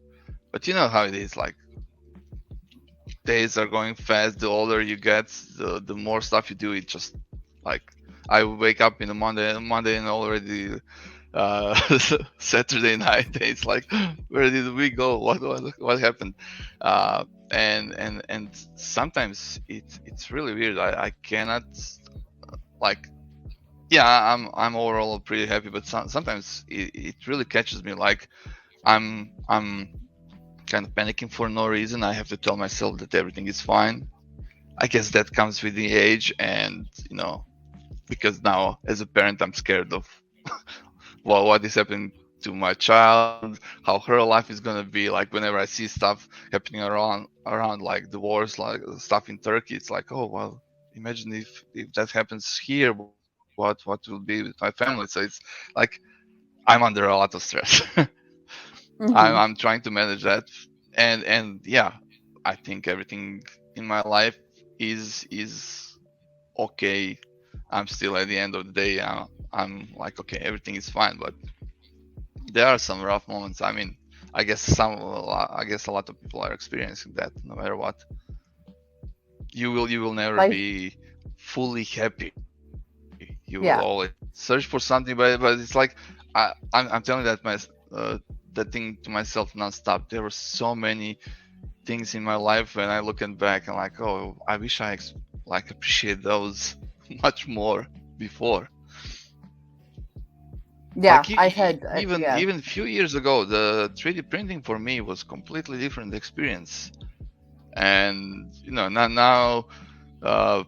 But you know how it is, like, days are going fast. The older you get, the more stuff you do. It just, like, I wake up in a Monday and already Saturday night. It's like, where did we go? What happened? And sometimes it's really weird. I cannot, like, yeah, I'm overall pretty happy, but sometimes it really catches me, like, I'm kind of panicking for no reason. I have to tell myself that everything is fine. I guess that comes with the age, and because now as a parent I'm scared of what is happening to my child, how her life is gonna be. Like, whenever I see stuff happening around like the wars, like stuff in Turkey, it's like, oh well, imagine if that happens here, what will be with my family. So it's like I'm under a lot of stress. I'm
Mhm.
trying to manage that, and yeah, I think everything in my life is okay. I'm still, at the end of the day, I'm like, okay, everything is fine, but there are some rough moments. I mean, I guess a lot of people are experiencing that. No matter what, you will never
Life,
be fully happy. You will always
yeah.
search for something, but it's like, I'm telling that thing to myself nonstop. There were so many things in my life when I looking back and like, oh, I wish like appreciate those much more before.
Yeah,
Like,
I've had yeah.
even a few years ago, the 3D printing for me was completely different experience. And now, uh,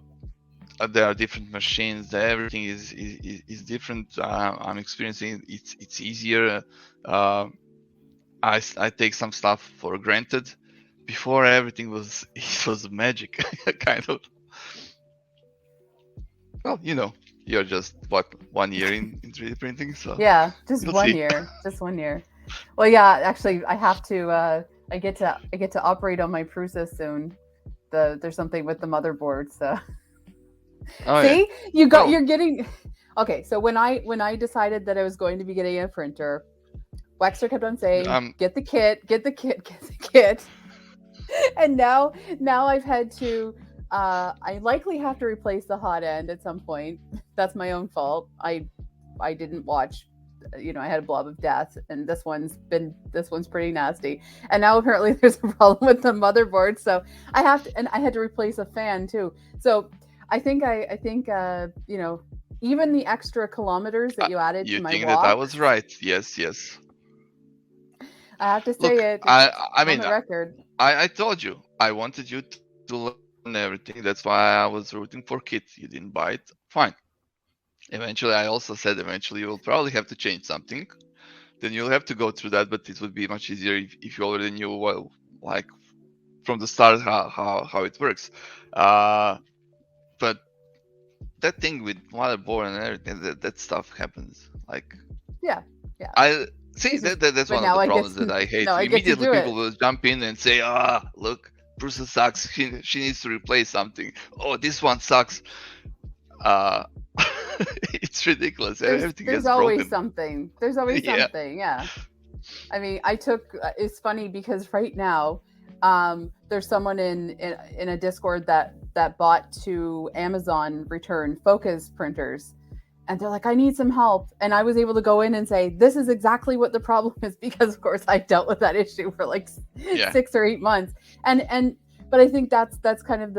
there are different machines. Everything is different. I'm experiencing it's easier. Uh, I take some stuff for granted. Before, everything was it was magic, kind of. Well, you're just, what, 1 year in 3D printing, so
Yeah, just
you'll
one
see.
year. Just one year. Well, yeah, actually I have to I get to operate on my Prusa soon. There's something with the motherboard, so
Oh yeah.
see,
Well,
you're getting okay. So when I decided that I was going to be getting a printer, Wekster kept on saying,
um,
"Get the kit, get the kit, get the kit." And now I've had to I likely have to replace the hot end at some point. That's my own fault. I didn't watch, I had a blob of death, and this one's pretty nasty. And now apparently there's a problem with the motherboard, so I had to replace a fan too. So I think even the extra kilometers that you added
you
to my
think that I
walks,
was right? Yes, yes.
I have to
Look,
say it.
I
It's
I
on
mean,
the record.
I told you I wanted you to learn everything. That's why I was rooting for Kit. You didn't buy it. Fine. Eventually, I also said eventually you will probably have to change something. Then you'll have to go through that, but it would be much easier if you already knew, well, like, from the start how it works. But that thing with motherboard and everything, that stuff happens. Like,
Yeah.
I see
It's just,
that's
but
one of
now
the
I get
problems that I hate.
now I get to
Immediately
do
people
it.
will jump in and say, look, Bruce sucks. She needs to replace something. Oh, this one sucks. Uh, it's ridiculous. Everything
There's
gets
always
broken.
something. There's always
Yeah.
something. Yeah. I mean, it's funny because right now, there's someone in a Discord that bought to Amazon return Focus printers, and they're like, I need some help. And I was able to go in and say, this is exactly what the problem is, because of course I dealt with that issue for like
Yeah.
6 or 8 months. But I think that's kind of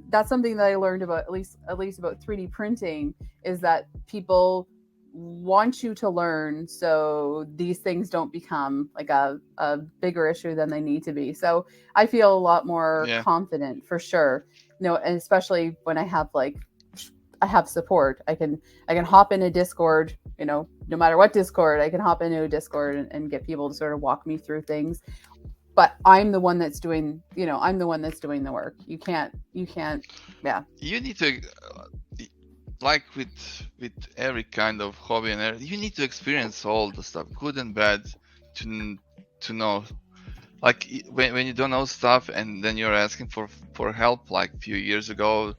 that's something that I learned about at least about 3D printing, is that people want you to learn so these things don't become like a bigger issue than they need to be. So I feel a lot more confident, for sure. And especially when I have support. I can hop in a Discord, no matter what Discord, I can hop into a Discord and get people to sort of walk me through things. But I'm the one that's doing, the work. You can't, yeah.
You need to, like with every kind of hobby and everything, you need to experience all the stuff, good and bad, to know. Like when you don't know stuff and then you're asking for help, like a few years ago,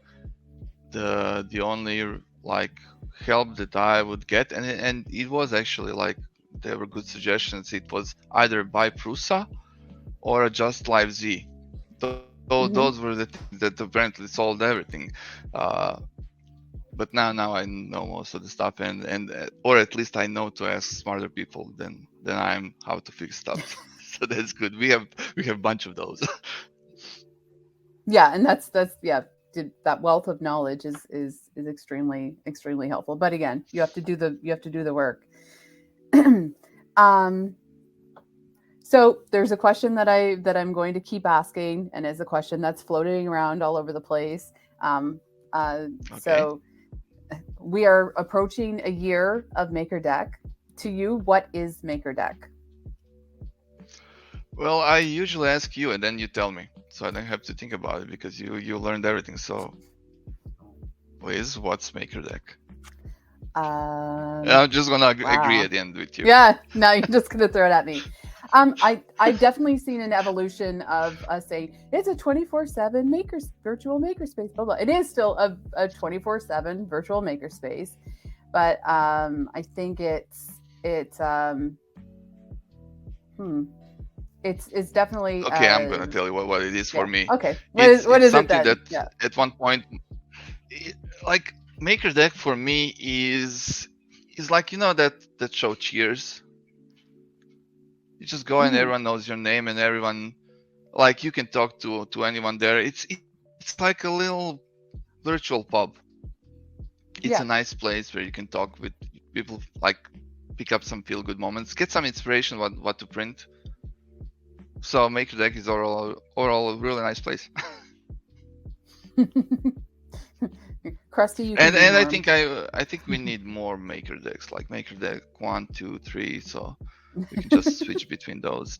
the only like help that I would get, and it was actually like, there were good suggestions. It was either buy Prusa or Just Live Z. Those were the things that apparently solved everything. But now I know most of the stuff, and or at least I know to ask smarter people than I'm how to fix stuff. So that's good. We have a bunch of those.
Yeah, and that's that wealth of knowledge is extremely helpful. But again, you have to do the work. So there's a question that I'm going to keep asking, and is a question that's floating around all over the place. Okay. So we are approaching a year of MakerDeck. To you, what is MakerDeck?
Well, I usually ask you, and then you tell me, so I don't have to think about it, because you learned everything. So, Liz, what's MakerDeck? I'm just gonna agree at the end with you.
Yeah, now you're just gonna throw it at me. I've definitely seen an evolution of us saying it's a 24/7 virtual makerspace. Blah blah. It is still a 24/7 virtual makerspace, but I think it's definitely
okay. I'm gonna tell you what it is for me.
Okay, what is
something
it then?
That at one point, like MakerDeck for me is like, that show Cheers. You just go and everyone knows your name, and everyone, like, you can talk to anyone there. It's like a little virtual pub. It's a nice place where you can talk with people, like pick up some feel good moments, get some inspiration what to print. So MakerDeck is overall a really nice place.
Krusty, you
can and I think we need more MakerDecks, like MakerDeck 1, 2, 3, so we can just switch between those,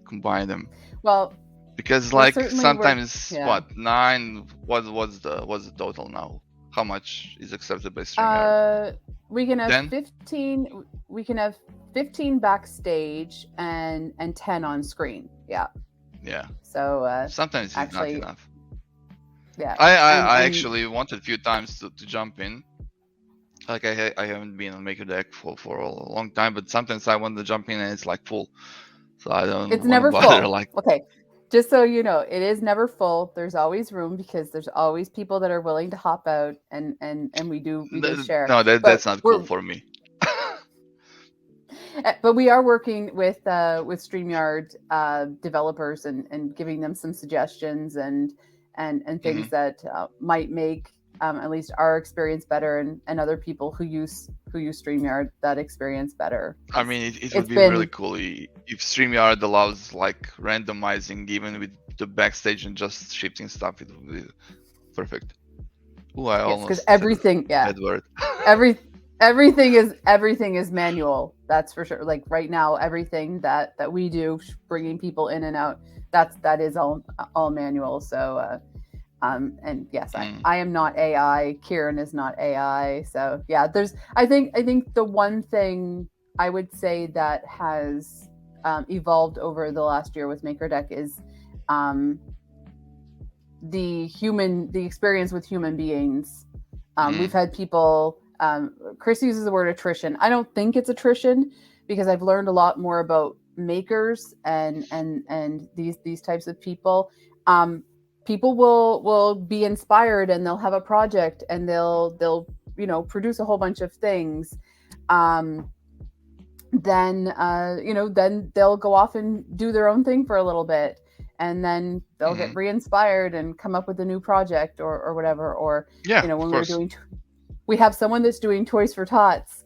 combine them.
Well,
because like sometimes 9. What's the total now? How much is accepted by StreamYard?
We can have 15. We can have 15 backstage and 10 on screen. Yeah.
Yeah.
So
sometimes it's not enough.
Yeah.
I actually wanted a few times to jump in. Like I haven't been on MakerDeck for a long time, but sometimes I want to jump in and it's like full, so I don't.
It's never
bother,
full.
Like,
okay, just so you know, it is never full. There's always room, because there's always people that are willing to hop out, and we do share.
No, that's not cool for me.
But we are working with StreamYard developers and giving them some suggestions and things that might make at least our experience better, and other people who use StreamYard that experience better.
I mean, it would be really cool if StreamYard allows like randomizing even with the backstage and just shifting stuff. It would be perfect. Oh, I almost
because everything,
bad word.
everything is manual. That's for sure. Like right now, everything that we do, bringing people in and out, that is all manual. So and yes, I am not AI. Kieran is not AI. So yeah, I think the one thing I would say that has evolved over the last year with MakerDeck is um, the experience with human beings. We've had people. Chris uses the word attrition. I don't think it's attrition because I've learned a lot more about makers and these types of people. People will be inspired and they'll have a project and they'll produce a whole bunch of things. Um, then they'll go off and do their own thing for a little bit, and then they'll get re-inspired and come up with a new project or whatever. Or
Yeah,
when we have someone that's doing Toys for Tots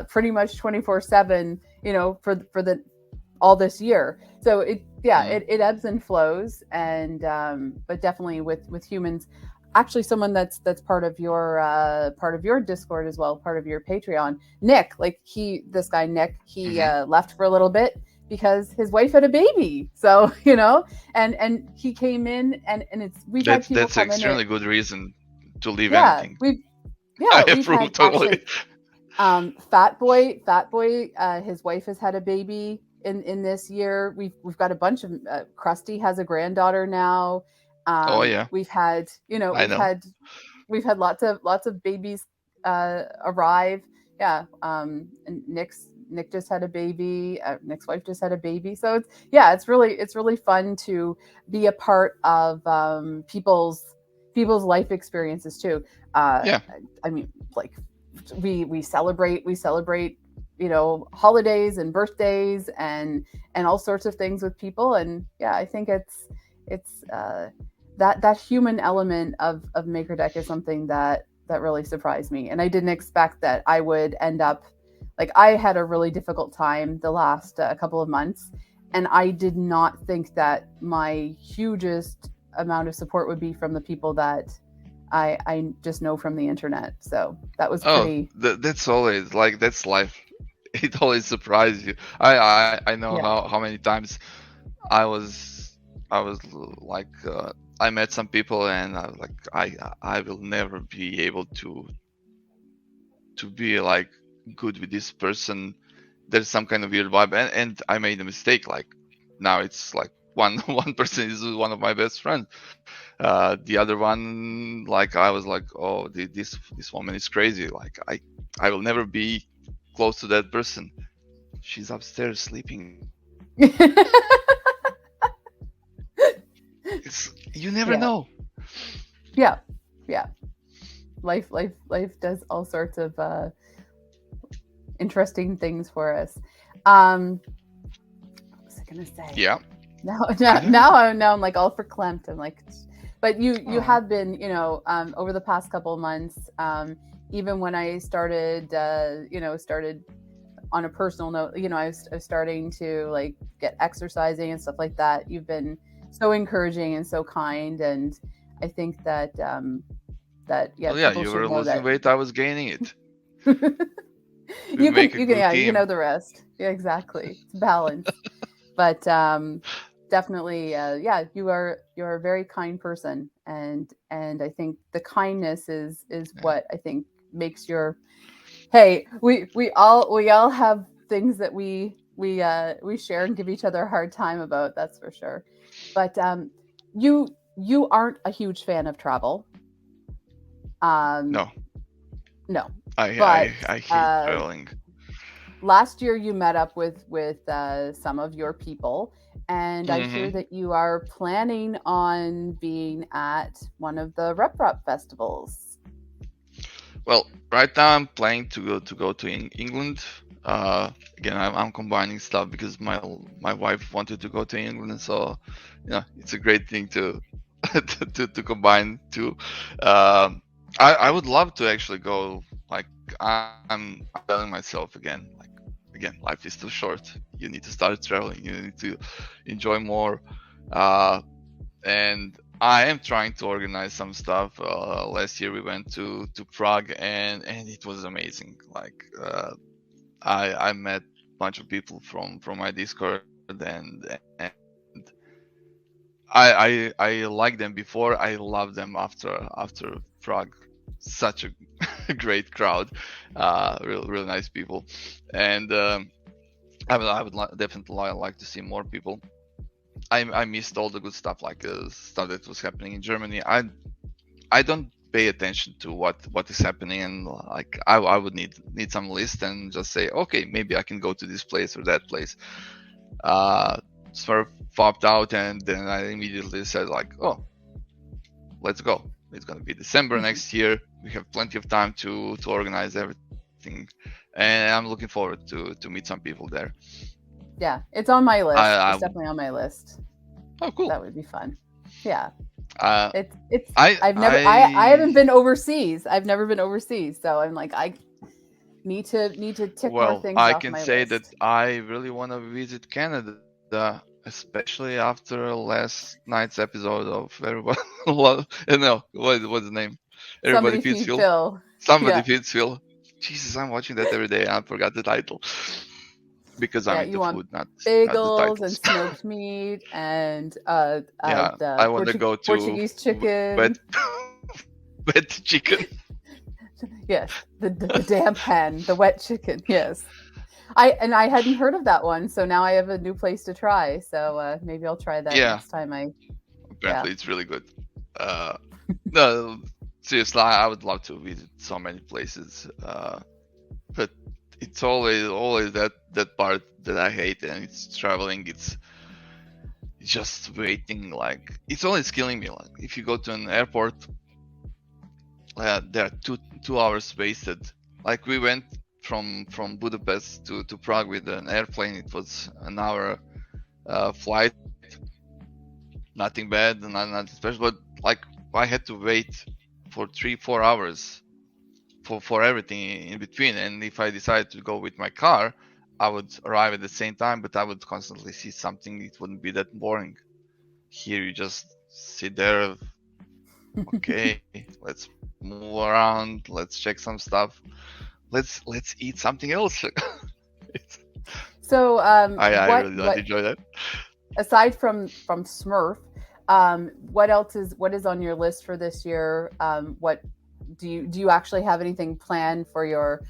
pretty much 24/7 for the all this year. So it ebbs and flows, and but definitely with humans. Actually, someone that's part of your Discord as well, part of your Patreon, Nick. Like this guy Nick, he left for a little bit because his wife had a baby. So and he came in, and had people
that's
come
an extremely
in.
good reason to leave anything.
I
approve
had
totally.
Actually, Fat Boy, his wife has had a baby in this year. We've got a bunch of Krusty has a granddaughter now.
Oh yeah,
We've had we've had lots of babies arrive. Yeah, and Nick just had a baby. Nick's wife just had a baby. So it's really fun to be a part of people's life experiences too.
Yeah.
I mean, like we celebrate holidays and birthdays and all sorts of things with people. And yeah, I think it's that human element of MakerDeck is something that really surprised me, and I didn't expect that I would end up like. I had a really difficult time the last couple of months, and I did not think that my hugest amount of support would be from the people that I just know from the internet. So that was pretty.
That's always like, that's life. It always surprises you. I know
Yeah.
how many times I was like I met some people and I was like, I will never be able to be like good with this person. There's some kind of weird vibe, and I made a mistake. Like now it's like one person is one of my best friends. The other one, like I was like, oh, this woman is crazy. Like I will never be close to that person. She's upstairs sleeping. You never know.
Yeah. Life does all sorts of interesting things for us. What was I gonna say?
Yeah.
Now I'm like all verklempt. I'm like, but you have been over the past couple of months. Even when I started on a personal note, I was starting to like get exercising and stuff like that. You've been so encouraging and so kind, and I think that
you were losing weight, I was gaining it.
you can know the rest. Yeah, exactly. It's balance. But definitely, you are a very kind person, and I think the kindness is what I think makes your. Hey, we all have things that we share and give each other a hard time about. That's for sure. But you aren't a huge fan of travel.
No.
I
hate traveling.
Last year you met up with some of your people, and I hear that you are planning on being at one of the Rep festivals.
Well, right now I'm planning to go to England. Again, I'm combining stuff because my wife wanted to go to England, so it's a great thing to to combine two. I would love to actually go. Like I'm telling myself again, life is too short. You need to start traveling. You need to enjoy more. And I am trying to organize some stuff. Last year we went to Prague, and it was amazing. Like I met a bunch of people from my Discord, and I liked them before. I love them after Prague. Such a great crowd, real nice people, and I would definitely like to see more people. I missed all the good stuff, like stuff that was happening in Germany. I don't pay attention to what is happening, and like I would need some list and just say, okay, maybe I can go to this place or that place. Sort of popped out, and then I immediately said like, oh, let's go. It's gonna be December next year. We have plenty of time to organize everything, and I'm looking forward to meet some people there.
Yeah, it's on my list.
I
It's definitely on my list.
Oh, cool.
That would be fun. Yeah.
It's
I haven't been overseas. I've never been overseas, so I'm like, I need to tick more things off my list.
I can say that I really want to visit Canada, especially after last night's episode of Everybody. No, what's the name? Everybody Feeds Phil. Somebody Feeds Phil. Jesus, I'm watching that every day. I forgot the title. Because I'm into food, not
bagels and smoked meat and
I want to go to
Portuguese chicken,
wet chicken.
Yes, the damp hen, the wet chicken. Yes, I hadn't heard of that one, so now I have a new place to try. So maybe I'll try that next time
Apparently, it's really good. No, seriously, I would love to visit so many places, but it's always that part that I hate, and it's traveling. It's just waiting. Like it's always killing me. Like if you go to an airport, there are two hours wasted. Like we went from Budapest to Prague with an airplane. It was an hour flight. Nothing bad, not special, but like I had to wait for 3-4 hours for everything in between. And if I decided to go with my car, I would arrive at the same time, but I would constantly see something. It wouldn't be that boring. Here you just sit there. Okay, let's move around. Let's check some stuff. Let's eat something else.
So
I really don't enjoy that.
Aside from Smurf, what is on your list for this year? What do you actually have anything planned for your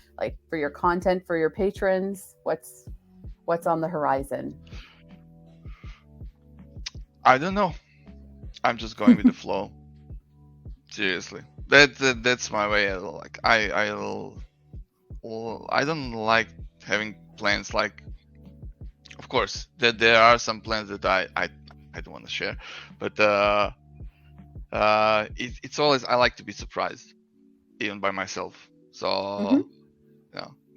content for your patrons? What's on the horizon?
I don't know. I'm just going with the flow. Seriously, that's my way. Like I don't like having plans. Like, of course, there are some plans that I don't want to share, but it's always, I like to be surprised, even by myself. So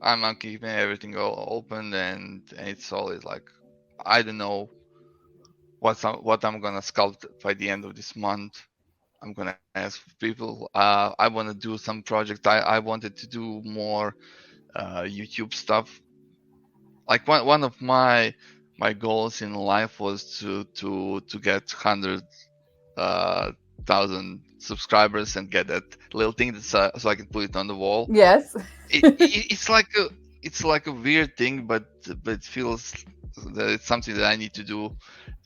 I'm keeping everything open, and it's always like, I don't know what I'm gonna sculpt by the end of this month. I'm gonna ask people. I want to do some project. I wanted to do more YouTube stuff. Like one of my goals in life was to get 100,000 subscribers and get that little thing so I can put it on the wall.
Yes.
It's like a weird thing, but it feels that it's something that I need to do,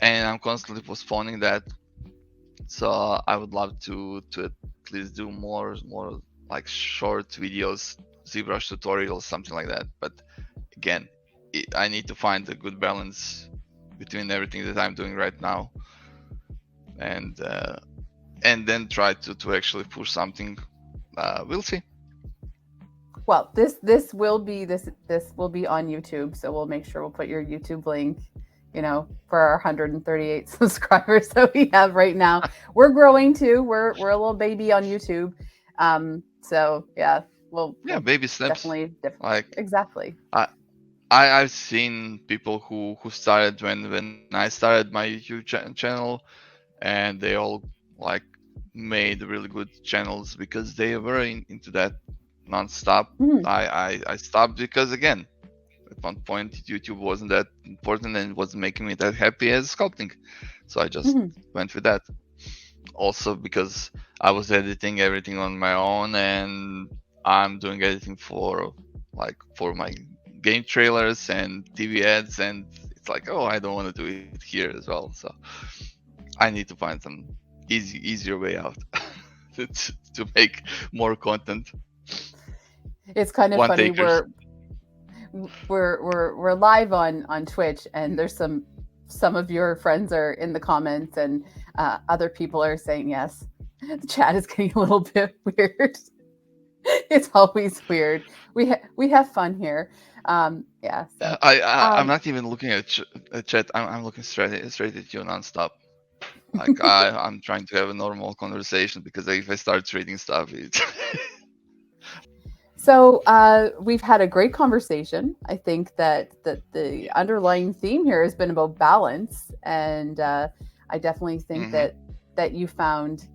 and I'm constantly postponing that. So I would love to at least do more like short videos, ZBrush tutorials, something like that. But again, I need to find a good balance between everything that I'm doing right now, and then try to actually push something. We'll see.
Well, this will be on YouTube, so we'll make sure we'll put your YouTube link, for our 138 subscribers that we have right now. We're growing too. We're a little baby on YouTube. So yeah,
baby steps.
Definitely.
Like
exactly.
I've seen people who started when I started my YouTube channel, and they all like made really good channels because they were into that non-stop. I stopped because, again, at one point YouTube wasn't that important and it wasn't making me that happy as sculpting, so I just went with that. also because I was editing everything on my own, and I'm doing editing for my game trailers and TV ads, and it's like, oh, I don't want to do it here as well. So I need to find some easier way out to, to make more content.
It's kind of
One
funny.
takers.
We're live on Twitch, and there's some of your friends are in the comments, and other people are saying yes. The chat is getting a little bit weird. It's always weird. We have fun here. Yeah. So
I'm
um,
not even looking at chat. I'm looking straight at you nonstop. Like I'm trying to have a normal conversation, because if I start reading stuff, it's
so we've had a great conversation. I think that the underlying theme here has been about balance, and I definitely think
hmm
that you found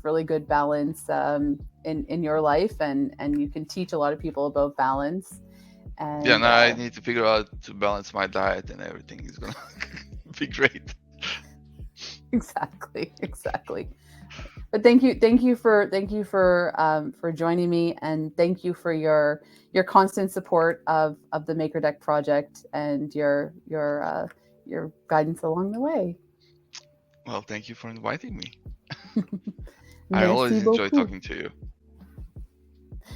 really good balance in your life, and you can teach a lot of people about balance.
yeah.
And
Now I need to figure out to balance my diet, and everything is gonna be great.
exactly. But thank you for joining me, and thank you for your constant support of the MakerDeck project, and your guidance along the way.
Well, thank you for inviting me. I always
Merci
enjoy
beaucoup.
talking to you.